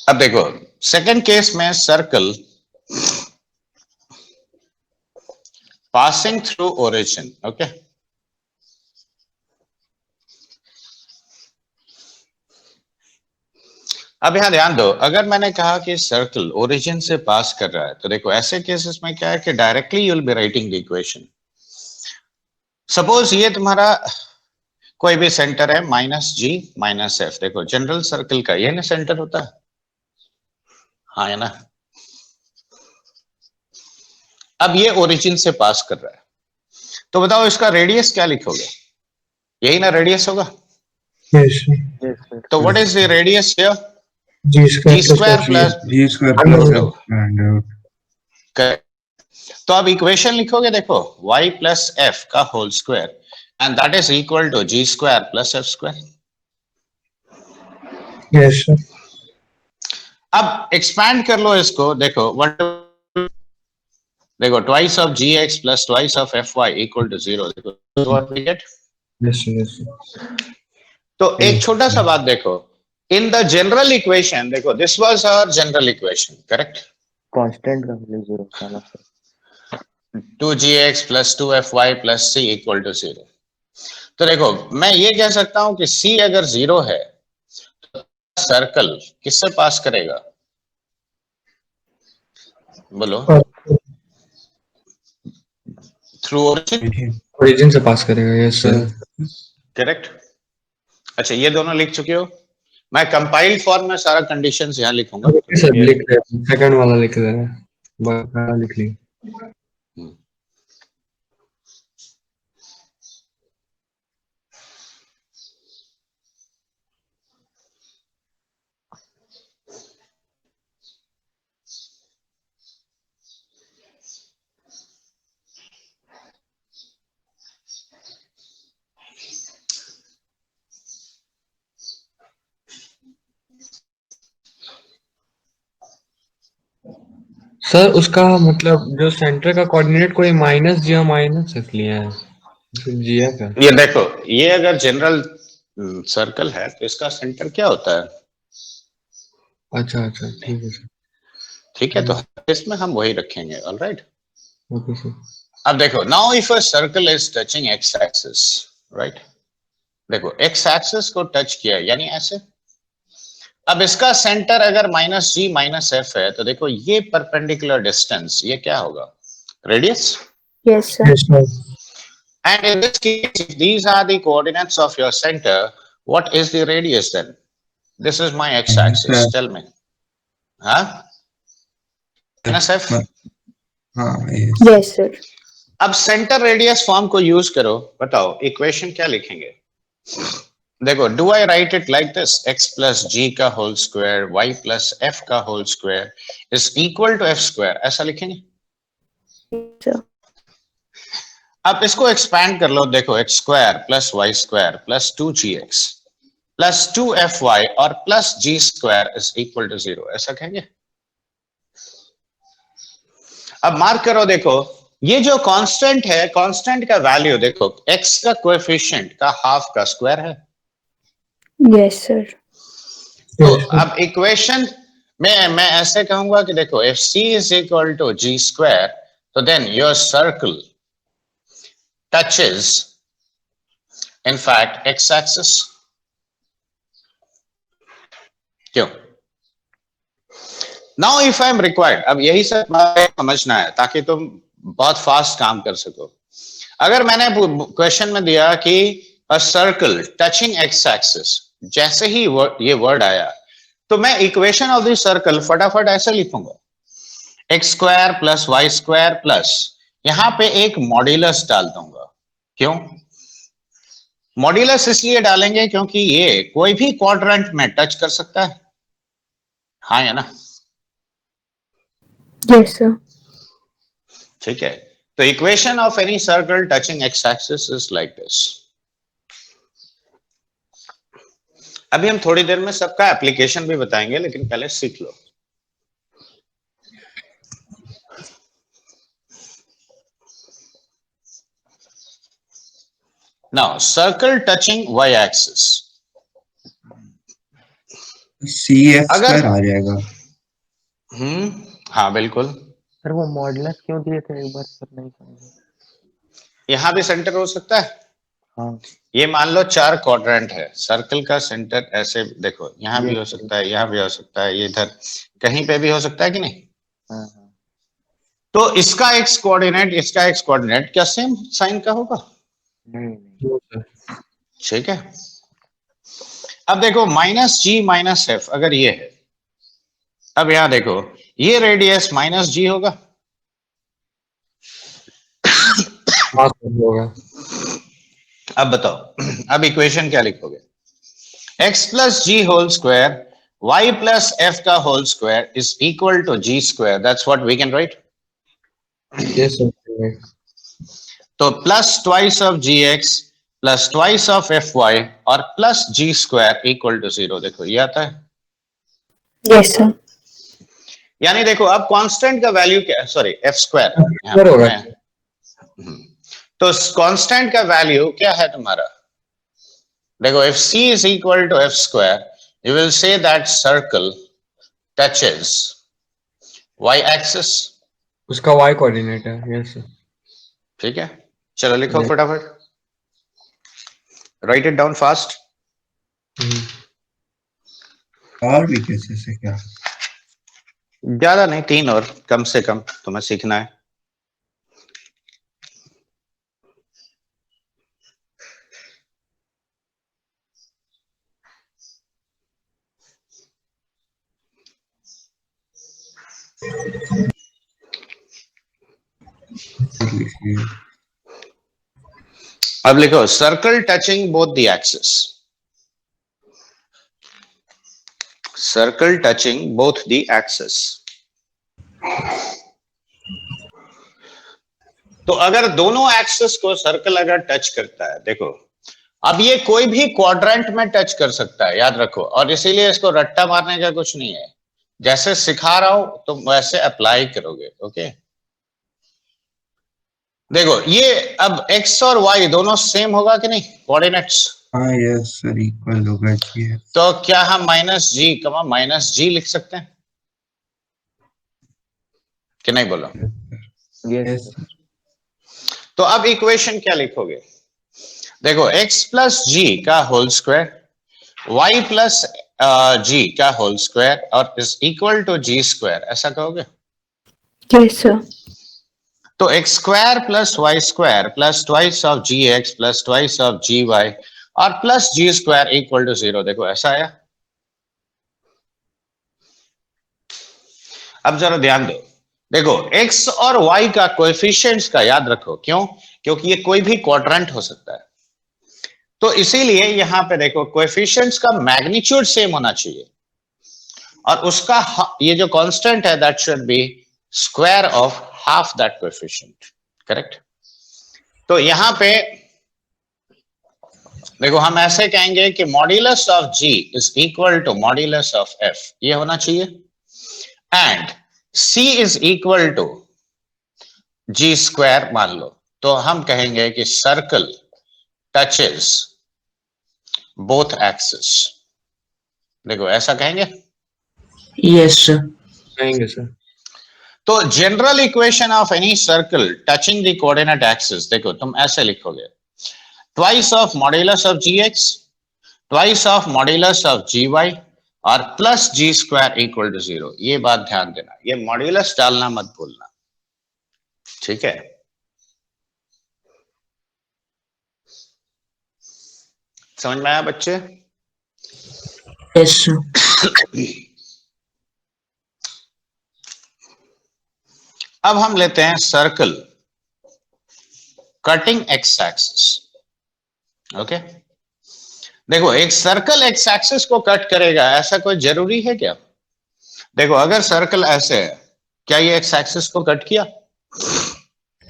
अब देखो सेकंड केस में circle passing through origin, okay. अब यहां ध्यान दो, अगर मैंने कहा कि सर्कल ओरिजिन से पास कर रहा है, तो देखो ऐसे केसेस में क्या है कि directly you will be writing the equation. Suppose ये तुम्हारा कोई भी सेंटर है -g -f, देखो जनरल सर्कल का ये ना सेंटर होता है, हाँ है ना। अब ये ओरिजिन से पास कर रहा है, तो बताओ इसका रेडियस क्या लिखोगे? यही ना रेडियस होगा। Yes, sir. Yes, sir. तो what is the radius here? G g square square plus G square Under plus root. F and तो अब इक्वेशन लिखोगे, देखो y प्लस एफ का whole square and that is equal to g स्क्वायर plus F square. Yes, sir. अब expand कर लो इसको, देखो देखो twice of gx plus twice of fy equal to 0, देखो what we get. Yes, sir. Yes, sir. तो एक छोटा सा बात देखो, इन द जनरल इक्वेशन, देखो this was our general equation, correct? Constant का वैल्यू 0 होना sir. 2gx plus 2fy plus c equal to 0। तो देखो मैं ये कह सकता हूं कि c अगर 0 है तो सर्कल किससे पास करेगा? बोलो। थ्रू ओरिजिन, Origin से पास करेगा। Yes, sir. करेक्ट। अच्छा ये दोनों लिख चुके हो, मैं कंपाइल्ड फॉर्म में सारा कंडीशंस यहाँ लिखूंगा। Okay, sir. लिख रहे हैं। Second वाला लिख रहे हैं। बाकी लिख ली। सर उसका मतलब जो सेंटर का कोऑर्डिनेट कोई -g और -f लिया है, gf है। ये देखो, ये अगर जनरल सर्कल है तो इसका सेंटर क्या होता है? अच्छा अच्छा, ठीक है सर। ठीक है, तो इसमें हम वही रखेंगे, ऑलराइट। Okay sir. अब देखो, now if a circle is touching x axis, right, देखो एक्स एक्सिस को टच किया यानी ऐसे। अब इसका सेंटर अगर -g -f है, तो देखो ये परपेंडिकुलर डिस्टेंस ये क्या होगा? Radius. Yes, sir. Yes, sir. And in this case, if these are the coordinates of your center, what is the radius then? This is my x-axis. Tell me. Huh? NSF? हाँ yes. Yes, sir. अब centre radius form को use करो, बताओ equation क्या लिखेंगे? देखो, do I write it like this, x plus G का whole square y plus F का whole square is equal to F square, ऐसा लिखेंगे? Sir. अब इसको एक्सपैंड कर लो, देखो x square plus Y square plus 2gx plus 2fy और plus g square is equal to 0, ऐसा कहेंगे? अब मार्क करो, देखो ये जो कांस्टेंट है, कांस्टेंट का वैल्यू देखो x का कोएफिशिएंट का हाफ का स्क्वायर है। Yes, sir. तो अब इक्वेशन में मैं ऐसे कहूंगा कि देखो if c is equal to g square, तो then your circle touches in fact x axis. क्यों? Now if I am required, अब यही सब समझना है ताकि तुम बहुत फास्ट काम कर सको। अगर मैंने क्वेश्चन में दिया कि a circle touching x axis, जैसे ही ये वर्ड आया तो मैं इक्वेशन ऑफ द सर्कल फटाफट ऐसे लिखूंगा, x square plus Y square plus यहां पे एक मॉड्यूलस डाल दूंगा। क्यों? मॉड्यूलस इसलिए डालेंगे क्योंकि ये कोई भी क्वाड्रेंट में टच कर सकता है, हाँ या ना? Yes, sir. ठीक है, तो equation of any circle touching x axis is like this. अभी हम थोड़ी देर में सबका एप्लीकेशन भी बताएंगे, लेकिन पहले सीख लो। Now circle touching Y axis, C X अगर स्क्वायर आ जाएगा। हाँ बिल्कुल, सर वो मॉडुलस क्यों दिए थे एक बार सर, नहीं समझा। यहां भी सेंटर हो सकता है। हाँ ये मान लो 4 क्वाड्रेंट है, सर्कल का सेंटर ऐसे देखो, यहां भी ये हो सकता है, यहां भी हो सकता है, ये इधर कहीं पे भी हो सकता है कि नहीं? हाँ हाँ तो इसका एक्स कोऑर्डिनेट, इसका एक्स कोऑर्डिनेट क्या सेम साइन का होगा? नहीं No, sir. ठीक है, अब देखो माइनस जी माइनस एफ अगर ये है, अब यहां देखो ये रेडियस माइनस जी होगा, हाँ सर होगा। अब बताओ अब इक्वेशन क्या लिखोगे? x plus G whole square y plus F का whole square is equal to G square, that's what we can write. Yes sir. Correct. तो plus twice of G X plus twice of F Y और plus G square equal to 0, देखो ये आता है। Yes, sir. यानी देखो अब constant का वैल्यू क्या है, सॉरी एफ स्क्वायर, Square होगा। तो कांस्टेंट का वैल्यू क्या है तुम्हारा? देखो if c is equal to f square, you will say that circle touches y axis। उसका y कोऑर्डिनेट है। Yes sir. ठीक है, चलो लिखो Yes. फटाफट, राइट इट डाउन फास्ट। हम्म, और भी कैसे से क्या? ज्यादा नहीं, 3 और कम से कम तुम्हें सीखना है। लिखिए। अब लिखो circle touching both the axis, circle touching both the axis. तो अगर दोनों एक्सिस को सर्कल अगर टच करता है, देखो अब ये कोई भी क्वाड्रेंट में टच कर सकता है, याद रखो, और इसीलिए इसको रट्टा मारने का कुछ नहीं है, जैसे सिखा रहा हूं तुम वैसे अप्लाई करोगे। ओके, देखो ये अब x और y दोनों सेम होगा कि नहीं कोऑर्डिनेट्स? हाँ यस सर, इक्वल होगा जी। तो क्या हम माइनस जी कमा माइनस जी लिख सकते हैं कि नहीं, बोलो? यस तो अब इक्वेशन क्या लिखोगे? देखो x प्लस जी का whole square y plus G का होल स्क्वायर और is equal to G square, ऐसा कहोगे? Yes, sir. तो x square plus Y square plus twice of G X plus twice of G Y और plus G square equal to 0, देखो ऐसा आया। अब जरा ध्यान दो, देखो x और y का कोएफिशिएंट्स का याद रखो, क्यों? क्योंकि ये कोई भी क्वाड्रेंट हो सकता है, तो इसीलिए यहां पे देखो कोएफिशिएंट्स का मैग्नीट्यूड सेम होना चाहिए और उसका ये जो कांस्टेंट है that should be square of half that coefficient, correct? तो यहां पे देखो हम ऐसे कहेंगे कि modulus of g is equal to modulus of f, ये होना चाहिए, and c is equal to g square मान लो, तो हम कहेंगे कि सर्कल टचेस बोथ एक्सिस, देखो ऐसा कहेंगे। Yes, sir. कहेंगे सर। तो general equation of any circle touching the coordinate axis, देखो तुम ऐसे लिखोगे, twice of modulus of G X twice of modulus of G Y और plus G square equal to 0। ये बात ध्यान देना, ये मॉड्यूलस डालना मत भूलना, ठीक है? समझ में आया बच्चे? Yes, sir. अब हम लेते हैं circle cutting x axis. Okay देखो, एक सर्कल एक्स एक्सिस को कट करेगा, ऐसा कोई जरूरी है क्या? देखो, अगर सर्कल ऐसे है, क्या ये एक्स एक्सिस को कट किया?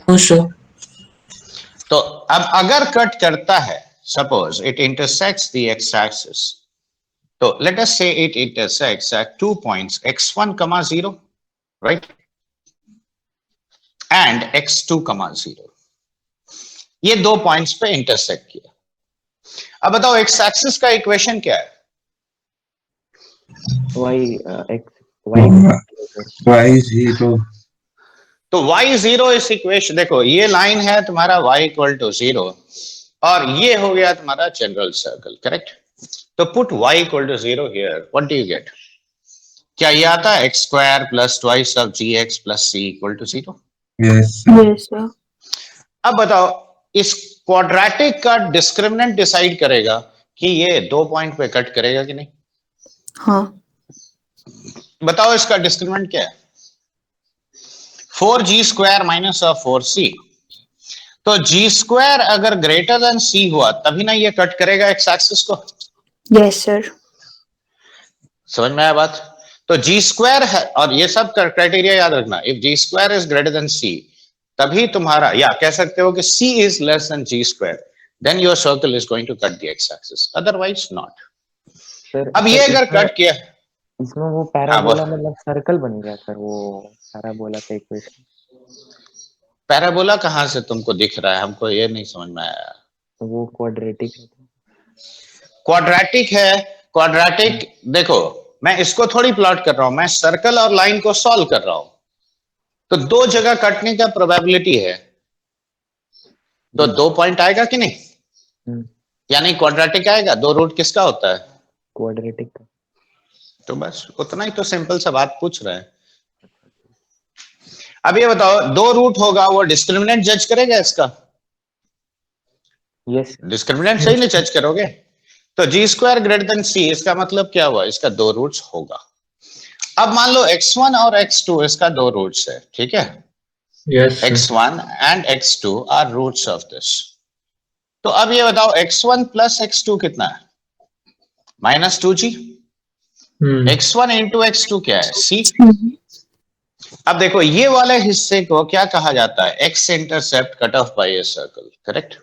No, sir. तो अब अगर कट करता है, suppose it intersects the x axis, तो let us say it intersects at 2 points x1, 0, right, and x2, 0. ये 2 पॉइंट्स पे इंटरसेक्ट किया. अब बताओ एक्स एक्सिस का इक्वेशन क्या है? y0 तो y0 इस इक्वेशन, देखो ये लाइन है तुम्हारा y = 0 और ये हो गया तुम्हारा जनरल सर्कल, करेक्ट? तो put y = 0 here, what do you get? क्या ये आता है x² + twice of gx + c = 0? yes Yes, sir. अब बताओ, इस क्वाड्रेटिक का डिस्क्रिमिनेंट डिसाइड करेगा कि ये 2 पॉइंट पे कट करेगा कि नहीं. हाँ. बताओ इसका डिस्क्रिमिनेंट क्या है? 4g² - 4c. तो g² अगर ग्रेटर देन c हुआ तभी ना ये कट करेगा एक्स एक्सिस को. Yes, sir. समझ में आया बात? तो g² है, और ये सब क्राइटेरिया याद रखना. If g² is greater than c, तभी तुम्हारा, या कह सकते हो कि c is less than g², then your circle is going to cut the x axis, otherwise not. Sir अब ये अगर कट किया, इसमें वो हाँ, पैराबोला बोल. मतलब सर्कल बन गया सर, वो पैराबोला का इक्वेशन. पैराबोला कहाँ से तुमको दिख रहा है? हमको ये नहीं समझ में आया. वो क्वाड्रेटिक है. क्वाड्रेटिक है. क्वाड्रेटिक, देखो मैं इसको थोड़ी प्लॉट कर रहा हूं, मैं सर्कल और लाइन को सॉल्व कर रहा हूं. तो 2 जगह कटने का प्रोबेबिलिटी है, तो 2 पॉइंट आएगा कि नहीं? यानी क्वाड्रेटिक आएगा. 2 रूट किसका होता है? क्वाड्रेटिक का. तो बस उतना ही तो सिंपल सा बात पूछ रहे हैं. अब ये बताओ, 2 रूट होगा, वो डिस्क्रिमिनेंट जज करेगा इसका? यस. डिस्क्रिमिनेंट सही नहीं जज करोगे. तो g² ग्रेटर देन c, इसका मतलब क्या हुआ? इसका 2 रूट्स होगा. अब मान लो x1 और x2 इसका 2 रूट्स है, ठीक है? Yes, sir. x1 and x2 are roots of this. तो अब ये बताओ, x1 + x2 कितना है? -2g. x1 into x2 क्या है? c. अब देखो, ये वाले हिस्से को क्या कहा जाता है? x intercept cut off by a circle, correct?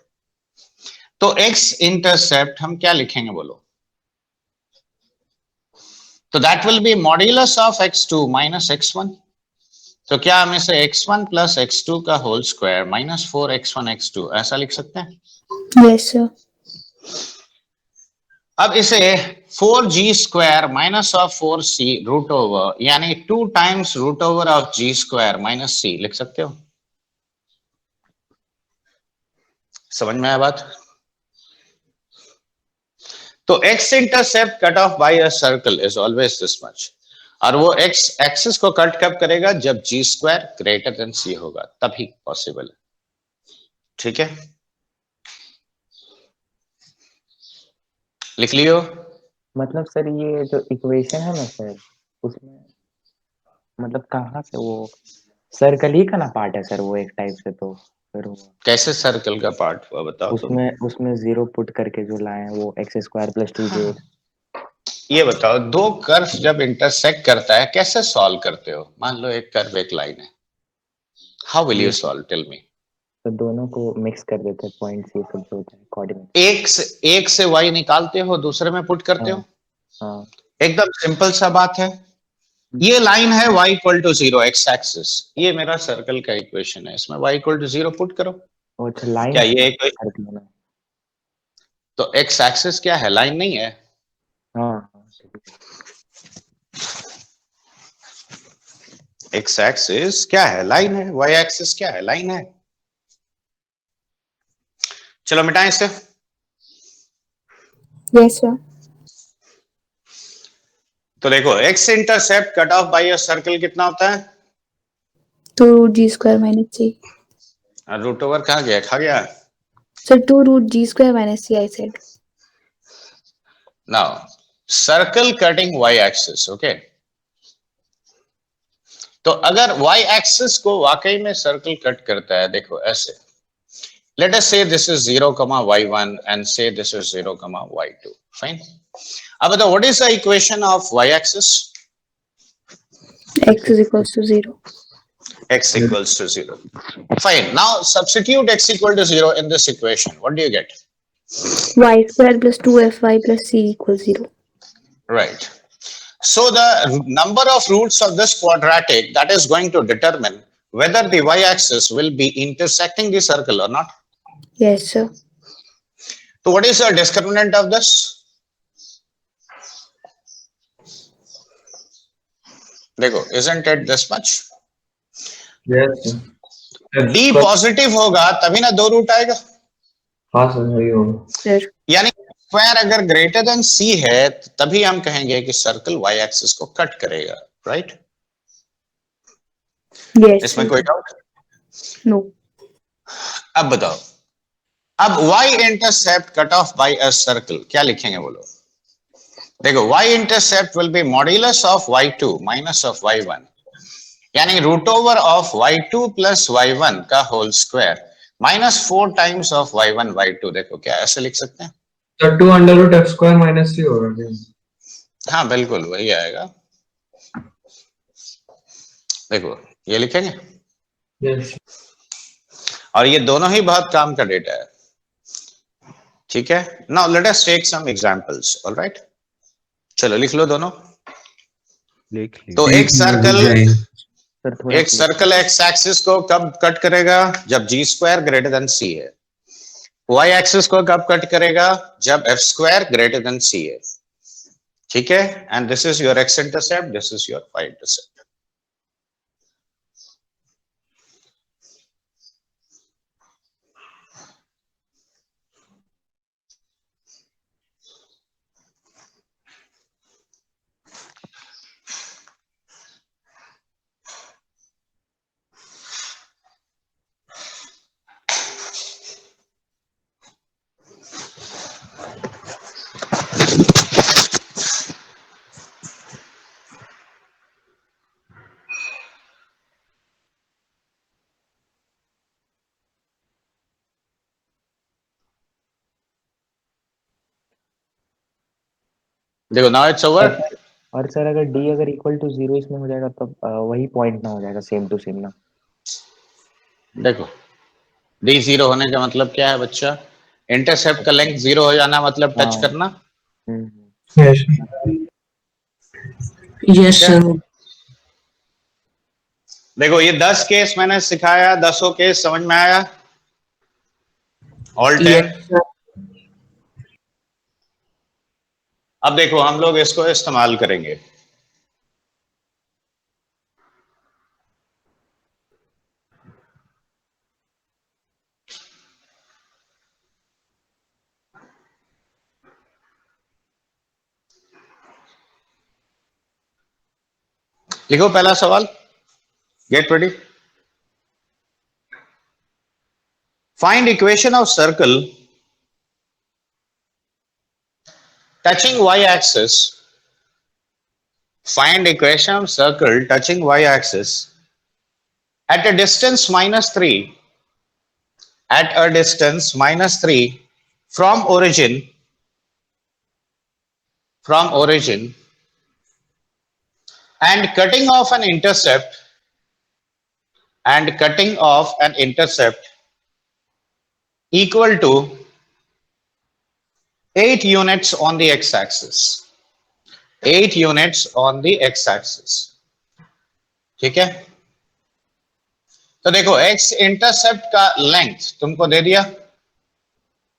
तो x इंटरसेप्ट हम क्या लिखेंगे बोलो? तो that will be modulus of x2 - x1. तो क्या हम इसे x1 + x2 का होल स्क्वायर -4x1 x2 ऐसा लिख सकते हैं? Yes, sir. अब इसे 4g² - 4c √, यानी 2 times √, of g² - c लिख सकते हो. समझ में आया बात? तो x intercept cut off by a circle is always this much, और वो x एक्सिस को कट कब करेगा? जब g² ग्रेटर देन c होगा, तभी पॉसिबल है. ठीक है, लिख लियो. मतलब सर ये जो इक्वेशन है ना सर, उसमें मतलब कहाँ से वो सर्कल ही का ना पार्ट है सर, वो एक टाइप से. तो फिर वो कैसे सर्कल का पार्ट हुआ बताओ तुम. उसमें 0 पुट करके जो लाए हैं वो x² + 2j. ये बताओ, 2 कर्व जब इंटरसेक्ट करता है कैसे सॉल्व करते हो? मान लो एक कर्व एक लाइन है, how will you solve? Tell me. तो दोनों को मिक्स कर देते हैं, पॉइंट्स ये सब जो होता है कोऑर्डिनेट. एक से y निकालते हो, दूसरे में पुट करते हो. हाँ. एकदम सिंपल सा बात है. ये लाइन है y = 0 एक्स एक्सिस, ये मेरा सर्कल का इक्वेशन है, इसमें y = 0 पुट करो. अच्छा, लाइन क्या ये एक, सर्कल में. तो एक्स एक्सिस क्या है? लाइन नहीं है. हाँ. एक्स एक्सिस क्या है? लाइन है. y एक्सिस क्या है? लाइन है. चलो मिटाएं इसे. Yes, sir. तो देखो, x intercept cut off by a circle कितना होता है? 2 √g² - c. √, कहाँ गया? खा गया. Sir, 2 √g² - c, I said. Now circle cutting y axis, okay. तो अगर y एक्सिस को वाकई में सर्कल कट करता है, देखो ऐसे, Let us say this is 0 comma y1 and say this is 0 comma y2. Fine. Now, what is the equation of y-axis? X is equals to 0. X equals to 0. Fine. Now substitute x equal to 0 in this equation. What do you get? Y square plus 2fy plus c equals 0. Right. So the number of roots of this quadratic, that is going to determine whether the y-axis will be intersecting the circle or not. Yes, sir. So what is the discriminant of this? देखो, isn't it this much? Yes, sir. D positive होगा तभी ना दो root आएगा. हाँ sir, वही होगा. Sir. यानी स्क्वायर अगर ग्रेटर देन C है तभी हम कहेंगे कि सर्कल y एक्सिस को कट करेगा, राइट? Yes, इसमें sir. कोई डाउट? No. अब बताओ, अब y intercept cut off by a circle क्या लिखेंगे बोलो? देखो, y intercept will be modulus of y2 minus of y1, यानी root over of y2 plus y1 का whole square minus 4 times of y1 y2. देखो, क्या ऐसे लिख सकते हैं? Sir 2 under root f square minus c होगा क्या? हाँ बिल्कुल वही आएगा. देखो ये लिखेंगे. Yes. और ये दोनों ही बहुत काम का डेटा है. ठीक है. Now let us take some examples. Alright, चलो लिख लो दोनों. लिख ली. तो एक सर्कल, सर थोड़ा एक सर्कल एक्स एक्सिस को कब कट करेगा? जब g square greater than c है. वाई एक्सिस को कब कट करेगा? जब f square greater than c है. ठीक है. And this is your x intercept, this is your y intercept. देखो नाउ इट्स ओवर. और सर अगर d अगर इक्वल टू 0 इसमें हो जाएगा तब वही पॉइंट ना हो जाएगा सेम टू सेम ना. देखो डी जीरो होने का मतलब क्या है बच्चा? इंटरसेप्ट का लेंथ जीरो हो जाना मतलब टच हाँ. करना. Yes. Yes, sir. देखो ये 10 केस मैंने सिखाया, 10 केस समझ में आया? ऑल 10. Yes, sir. अब देखो हम लोग इसको इस्तेमाल करेंगे. लिखो पहला सवाल. Get ready. Find equation of circle touching y-axis. Find equation of circle touching y-axis at a distance -3. At a distance -3 from origin. From origin, and cutting off an intercept. And cutting off an intercept equal to 8 units on the x-axis. 8 units on the x-axis. ठीक है. तो देखो x intercept का length तुमको दे दिया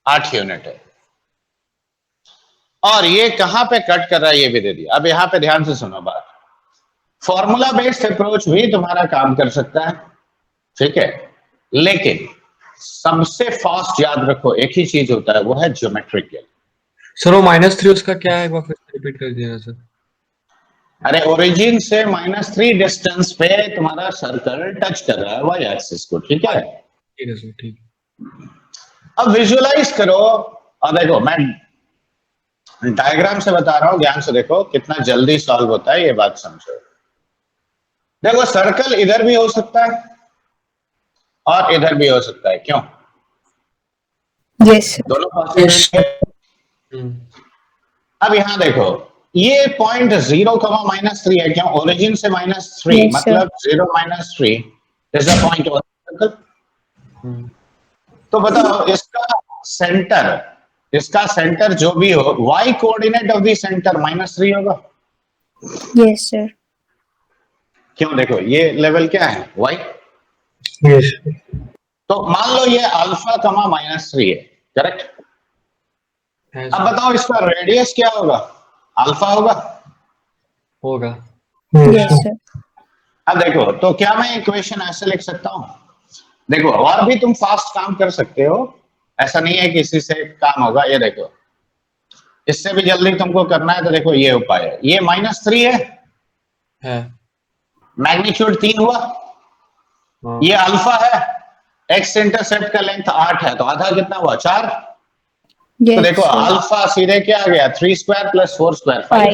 8 unit है, और ये कहां पे कट कर रहा है ये भी दे दिया. अब यहां पे ध्यान से सुनो बात. फॉर्मूला बेस्ड अप्रोच भी तुम्हारा काम कर सकता है, ठीक है, लेकिन सबसे फास्ट याद रखो एक ही चीज होता है, वो है ज्योमेट्रिकल. सर वो -3 उसका क्या है, एक बार फिर रिपीट कर दीजिए सर. अरे ओरिजिन से -3 डिस्टेंस पे तुम्हारा सर्कल टच कर रहा है वाई एक्सिस को. ठीक है. ठीक है सर, ठीक. अब विजुअलाइज करो और देखो, मैं डायग्राम से बता रहा हूं, ध्यान से देखो कितना जल्दी सॉल्व होता है, ये बात समझो. देखो सर्कल इधर भी हो सकता है और इधर भी हो सकता है. क्यों? Yes, sir. दोनों Yes. पॉसिबिलिटी। अब यहाँ देखो, ये पॉइंट 0, -3 है, क्यों? ओरिजिन से -3 Yes, sir. मतलब 0 -3 is the point of circle. तो बताओ इसका सेंटर जो भी हो, y coordinate of the centre -3 होगा। Yes, sir. क्यों? देखो ये लेवल क्या है, y। यस तो मान लो ये अल्फा कमा -3 है, करेक्ट। अब बताओ इसका रेडियस क्या होगा, अल्फा होगा। होगा। Yes, sir. अब देखो, तो क्या मैं इक्वेशन ऐसे लिख सकता हूं? देखो, और भी तुम फास्ट काम कर सकते हो, ऐसा नहीं है कि इसी से काम होगा। ये देखो, इससे भी जल्दी तुमको करना है तो देखो ये उपाय है। ये -3 है, मैग्नीट्यूड 3 हुआ। हाँ। ये अल्फा है, एक्स इंटरसेप्ट का लेंथ 8 है, तो आधा कितना हुआ, 4। तो Yes, देखो sir. अल्फा सीधे क्या आ गया, 3 स्क्वायर प्लस 4 स्क्वायर 5।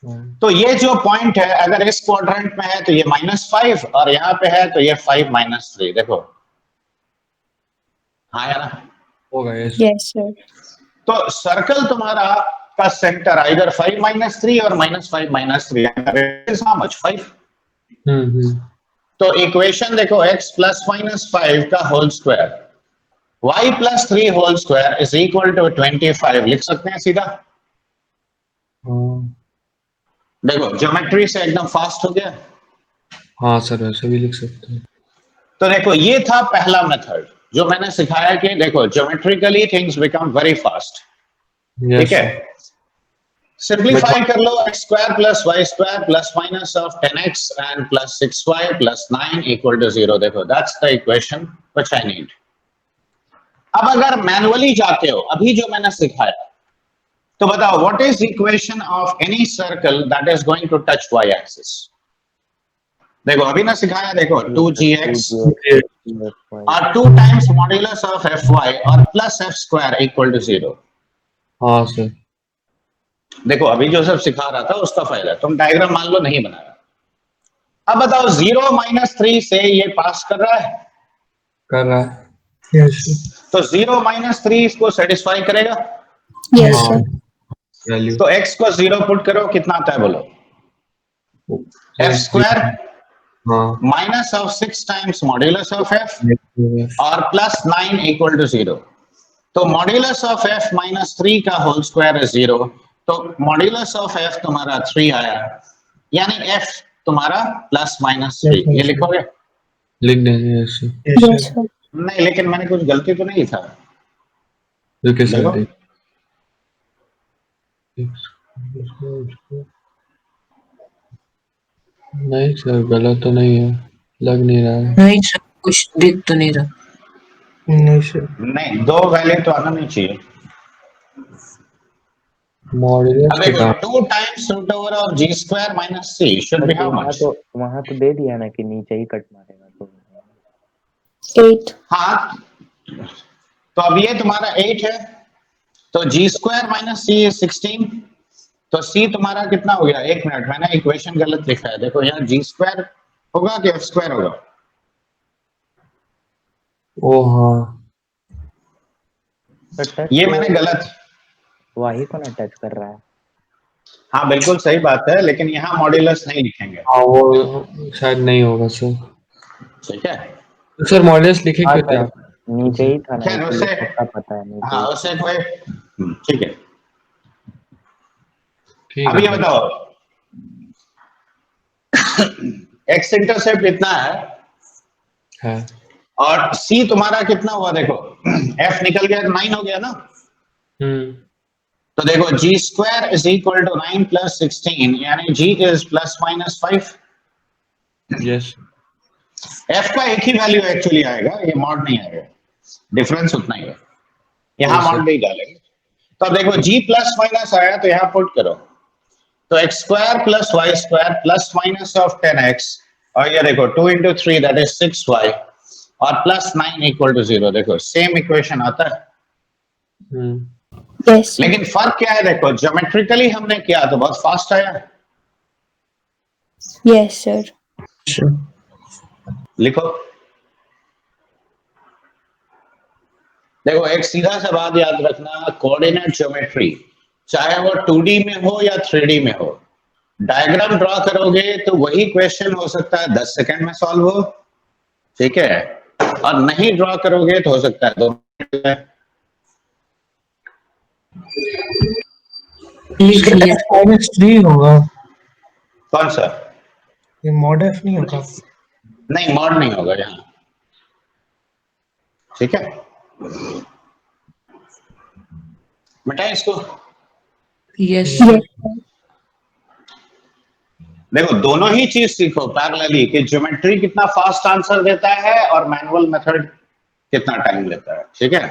5. तो ये जो पॉइंट है, अगर इस क्वाड्रेंट में है तो ये -5, और यहाँ पे है तो ये 5 -3। देखो, हाँ या ना? होगा यस। Yes, sir. तो सर्कल तुम्हारा का सेंटर आइदर 5 -3 और -5 -3 is how much, 5। तो इक्वेशन देखो, x + -5 का whole square, y + 3 whole square is equal to 25 लिख सकते हैं सीधा। देखो ज्योमेट्री से एकदम फास्ट हो गया। हाँ सर वैसे भी लिख सकते हैं। तो देखो ये था पहला मेथड जो मैंने सिखाया कि देखो geometrically things become very fast. ठीक है, सिंपलीफाई कर लो, x square plus y square plus minus of 10x and plus 6y plus 9 equal to 0। देखो that's the equation which I need. अब अगर मैनुअली जाते हो, अभी जो मैंने सिखाया, तो बताओ what is equation of any circle that is going to touch y axis. देखो अभी ना सिखाया, देखो 2gx और 2 टाइम्स मॉड्यूलस ऑफ fy और plus f square equal to 0। हाँ सर। देखो अभी जो सब सिखा रहा था उसका फायदा, तुम डायग्राम मान लो नहीं बनाया। अब बताओ 0 -3 से ये पास कर रहा है, कर रहा है यस। तो 0 -3 इसको सेटिस्फाई करेगा। Yes, sir. वैल्यू तो x को 0 पुट करो, कितना आता है बोलो, f स्क्वायर हाँ minus of 6 times modulus of f और प्लस 9 इक्वल टू 0। तो मॉड्यूलस ऑफ f -3 का होल स्क्वायर है 0, तो मॉड्यूलस ऑफ f तुम्हारा 3 आया, यानी f तुम्हारा ±3। ये लिखोगे? लिख देंगे यस। Yes, sir. नहीं, लेकिन मैंने कुछ गलती तो नहीं लिखा। ओके सर देखो, देख। नहीं सर गलत तो नहीं है, लग नहीं रहा है। नहीं सर कुछ दिख तो नहीं रहा। नहीं सर नहीं, 2 वैल्यू तो आना नहीं चाहिए। मॉड्यूलस अब के देखो काम 2 टाइम्स root over of g square minus c should be how much. वहां तो दे दिया ना कि नीचे ही कट मारेगा, तो 8. हाँ, तो अब ये तुम्हारा 8 है, तो g square minus c is 16। तो c तुम्हारा कितना हो गया, एक मिनट, मैंने इक्वेशन गलत लिखा है। देखो यहाँ g स्क्वायर होगा कि f स्क्वायर होगा, ओ हाँ टच ये मैंने गलत। वही को ना टच कर रहा है। हाँ बिल्कुल सही बात है, लेकिन यहाँ मॉड्यूलस नहीं लिखेंगे। हाँ वो शायद नहीं होगा सर। ठीक है, तो सर मॉड्यूलस लिखे हाँ क्यों थे सर, आप? नीचे ही था ना, खैर इसलिए उसे, पक्का पता है नीचे हाँ ही। उसे कोई, ठीक है। ठीक अब ये है बताओ x इंटरसेप्ट इतना है और c तुम्हारा कितना हुआ, देखो f निकल गया, 9 हो गया ना। तो देखो g square is equal to 9 plus 16, यानी g इज ±5। यस f का एक ही वैल्यू एक्चुअली आएगा, ये मॉड नहीं आएगा, डिफरेंस उतना ही है। यहाँ Yes, मॉड नहीं डालेंगे। तो अब देखो g प्लस माइनस आया, तो यहाँ पुट करो, तो x square plus Y square plus minus of 10x, और ये देखो 2 into 3 दैट इज 6y और प्लस 9 इक्वल टू 0। देखो सेम इक्वेशन आता है। Yes, sir. लेकिन फर्क क्या है, देखो ज्योमेट्रिकली हमने किया तो बहुत फास्ट आया। Yes, sir. लिखो, देखो एक सीधा सा बात याद रखना, कोऑर्डिनेट ज्योमेट्री चाहे वो 2D में हो या 3D में हो, डायग्राम ड्रॉ करोगे तो वही क्वेश्चन हो सकता है 10 सेकंड में सॉल्व हो, ठीक है, और नहीं ड्रॉ करोगे तो हो सकता है 2 मिनट में। लिख लिया। -3 होगा, कौन सा? ये मॉड एफ नहीं होगा। नहीं मॉड नहीं होगा यहाँ, ठीक है, मिटाएं इसको। यस देखो दोनों ही चीज सीखो पैरेलली कि ज्योमेट्री कितना फास्ट आंसर देता है और मैनुअल मेथड कितना टाइम लेता है, ठीक है।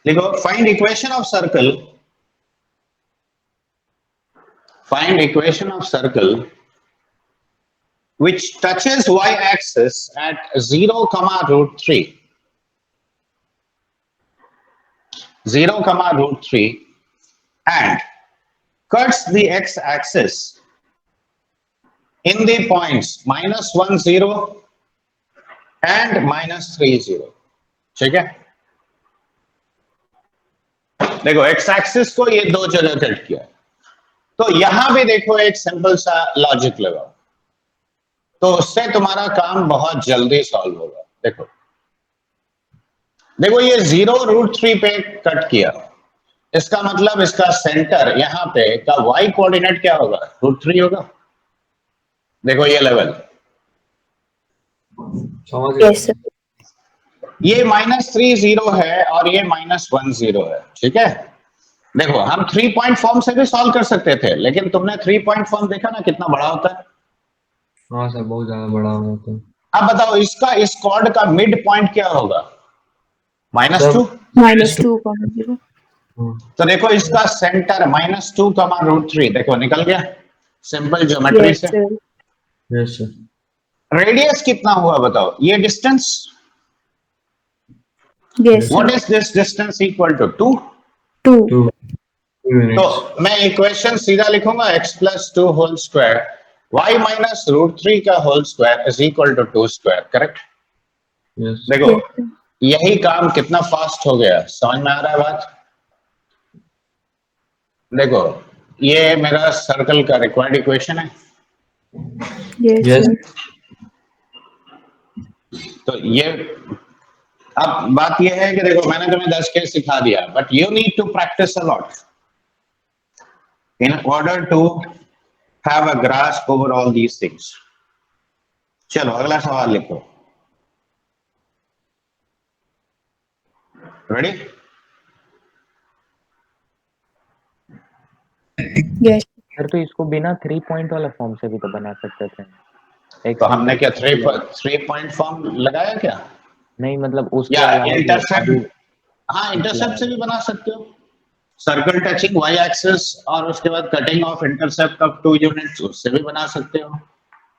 देखो find equation of circle, find equation of circle which touches y axis at 0, √3, 0, √3 and cuts the x axis in the points -1, 0 and -3, 0, ठीक है। देखो x एक्सिस को ये दो जगह कट किया, तो यहां भी देखो एक सिंपल सा लॉजिक लगाओ, तो उससे तुम्हारा काम बहुत जल्दी सॉल्व होगा। देखो देखो ये 0, √3 पे कट किया, इसका मतलब इसका सेंटर यहाँ पे का y कोऑर्डिनेट क्या होगा? √3 होगा। देखो ये लेवल, समझ गए? Yes, sir. ये -3, 0 है और ये -1, 0 है, ठीक है। देखो हम 3 पॉइंट फॉर्म से भी सॉल्व कर सकते थे, लेकिन तुमने 3 पॉइंट फॉर्म देखा ना कितना बड़ा होता है। हाँ सर, बहुत ज्यादा बड़ा होता है। अब बताओ इसका इस कॉर्ड का मिड पॉइंट क्या होगा? -2। -2, 0. तो देखो इसका सेंटर -2, √3 देखो निकल गया सिंपल ज्योमेट्री Yes, से। sir. Yes sir. रेडियस कितना हुआ बताओ? ये distance, Yes, what sir. Is this distance equal to 2। 2. 2 units. तो मैं इक्वेशन सीधा लिखूंगा x + 2 होल स्क्वायर y - √3 का whole square is equal to 2 square, correct. Yes देखो Yes, sir. यही काम कितना फास्ट हो गया, समझ में आ रहा है बात? देखो ये मेरा सर्कल का रिक्वायर्ड इक्वेशन है, Yes, Yes. sir. तो ये अब बात ये है कि देखो मैंने तुम्हें 10 केस सिखा दिया, but you need to practice a lot in order to have a grasp over all these things. चलो अगला सवाल लिखो, रेडी? Yes. सर तो इसको बिना 3 पॉइंट वाला फॉर्म से भी तो बना सकते थे। एक तो हमने क्या 3 पॉइंट फॉर्म लगाया क्या? नहीं मतलब उसके या अलावा भी इंटरसेप्ट, अभी हाँ इंटरसेप्ट से भी बना सकते हो, सर्कल टचिंग y एक्सिस और उसके बाद cutting of intercept of 2 units, उससे भी बना सकते हो।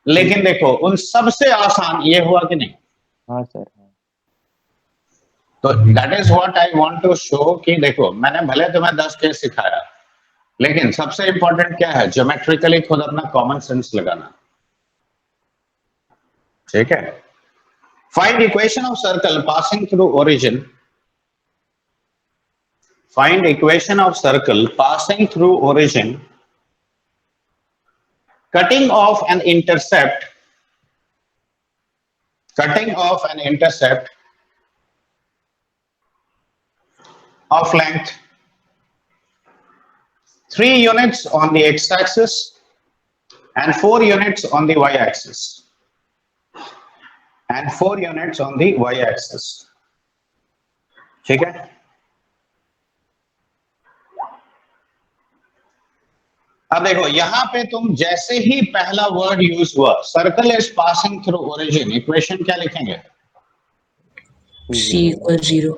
लेकिन देखो उन सबसे आसान ये हुआ कि नहीं? हाँ सर हाँ। तो that is what I want to show कि देखो मैंने भले तुम्हें 10 केस सिखाया, लेकिन सबसे इंपॉर्टेंट क्या है? ज्योमेट्रिकली खुद अपना कॉमन सेंस लगाना, ठीक है। Find equation of circle passing through origin, find equation of circle passing through origin, cutting off an intercept, of length 3 units on the x-axis and 4 units on the y-axis, ठीक है। अब देखो यहां पे तुम जैसे ही पहला वर्ड यूज हुआ circle is passing through origin, equation क्या लिखेंगे? C = 0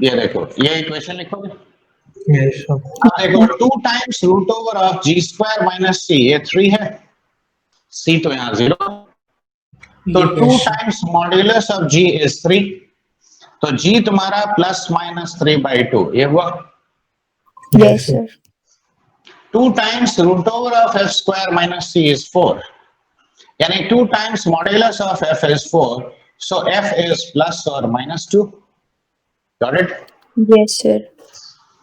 ये देखो ये इक्वेशन लिखोगे। Yes sir. अब देखो 2 टाइम्स √of g² - c, ये 3 है, c तो यहाँ 0, तो 2 times modulus of g is 3, तो g तुम्हारा ±3/2, ये हुआ। Yes, sir. 2 times √of f² - c is 4, यानी 2 times modulus of f is 4, So f is plus or minus 2. Got it? Yes, sir.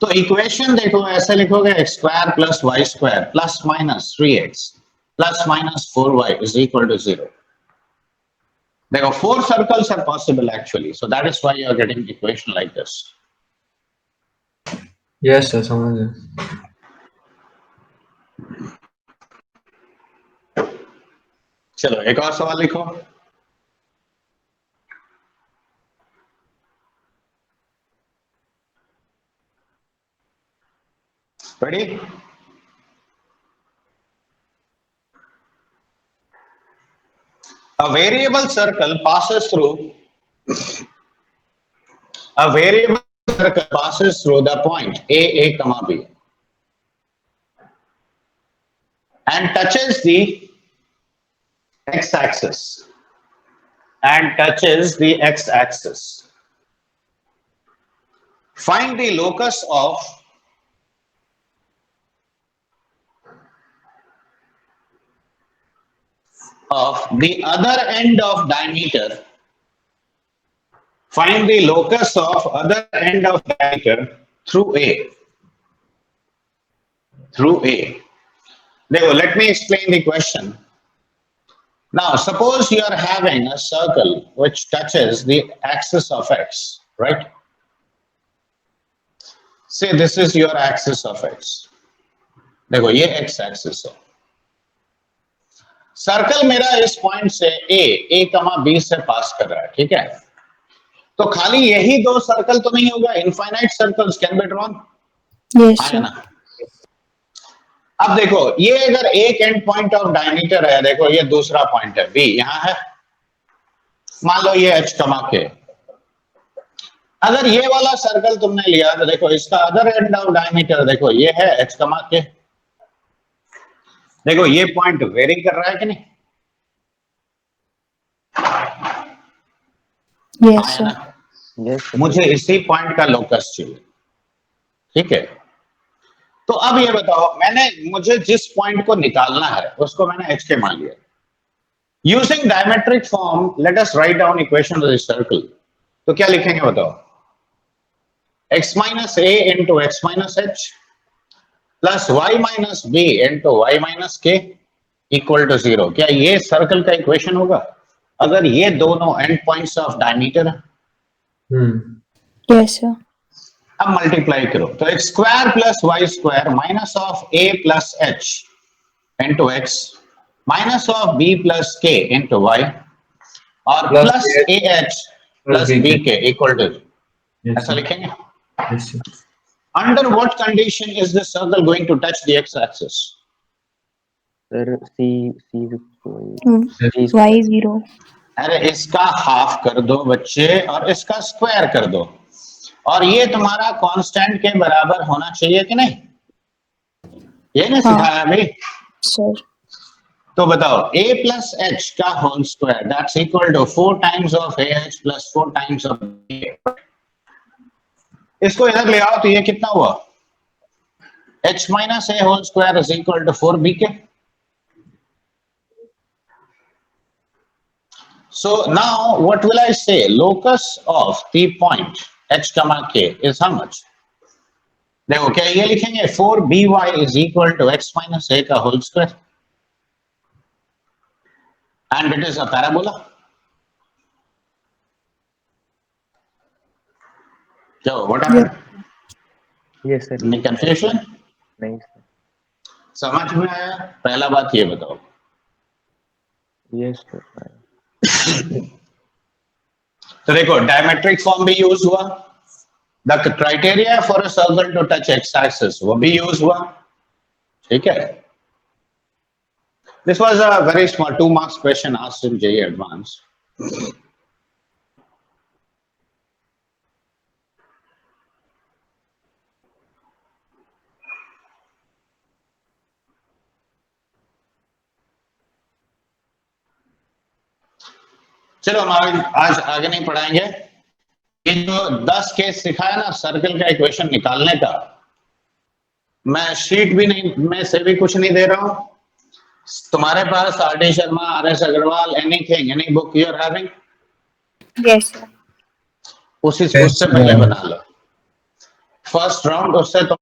तो इक्वेशन देखो ऐसे लिखोगे x square plus y square plus minus 3x plus minus 4y is equal to 0. देखो 4 circles are possible actually, so that is why you are getting the equation like this. Yes sir समझ गए. चलो एक और सवाल लिखो. Ready? A variable circle passes through the point A, comma B and touches the x-axis. Find the locus of the other end of diameter. Find the locus of other end of diameter through A. Now, let me explain the question. Now, suppose you are having a circle which touches the axis of x, right? Say this is your axis of x. देखो ये x axis है. Circle मेरा इस point से a, b से पास कर रहा है, ठीक है? तो खाली यही दो सर्कल तो नहीं होगा, infinite circles can be drawn. Yes, है sir. ना? अब देखो ये अगर एक एंड पॉइंट ऑफ डायमीटर है, देखो ये दूसरा पॉइंट है b, यहां है. मान लो ये h, k. अगर ये वाला सर्कल तुमने लिया तो देखो इसका अदर एंड ऑफ डायमीटर देखो ये है h, k. देखो ये पॉइंट वेरी कर रहा है कि नहीं? Yes, है sir. ना? यस मुझे इसी पॉइंट का लोकस चाहिए, ठीक है? तो अब ये बताओ, मुझे जिस पॉइंट को निकालना है उसको मैंने h के मान लिया. Using diametric form let us write down equation of this circle. तो क्या लिखेंगे बताओ? x minus a into x minus h plus y minus b into y minus k equal to 0. क्या ये सर्कल का इक्वेशन होगा अगर ये दोनों एंड पॉइंट्स ऑफ डायमीटर है? Yes, sir. अब मल्टीप्लाई करो तो x square plus y square minus of a plus h into x minus of b plus k into y और Plus plus A ah plus b k equal to, ऐसा लिखेंगे. Yes sir. Under what condition is this circle going to touch the x-axis? Sir c Y0. अरे इसका half कर दो बच्चे और इसका स्क्वायर कर दो और ये तुम्हारा कांस्टेंट के बराबर होना चाहिए कि नहीं? ये ना सिखाया अभी. Sir. तो बताओ a प्लस h का whole square that's equal to 4 times of ah plus 4 times of b. इसको इधर ले आओ तो ये कितना हुआ? h minus a whole square is equal to 4bk. So now what will I say? Locus of the point h comma k is how much? देखो क्या ये लिखेंगे 4by is equal to x minus a का whole square and it is a parabola. So what happened? Yes sir. Any confusion? नहीं सर. समझ में आया? पहला बात ये बताओ. Yes sir. तो देखो डायमेट्रिक फॉर्म भी यूज हुआ, the criteria for a circle to touch x axis वो भी यूज हुआ, ठीक है? This was a very small 2 marks question asked in JEE advance. चलो हम आज आगे नहीं पढ़ाएंगे. ये जो 10 केस सिखाया ना सर्कल का इक्वेशन निकालने का, मैं शीट भी नहीं, मैं से भी कुछ नहीं दे रहा हूं. तुम्हारे पास R D Sharma, R S Agarwal, anything, any book you are having, Yes, sir. उससे Yes, पहले sir. बना लो। फर्स्ट राउंड उससे तो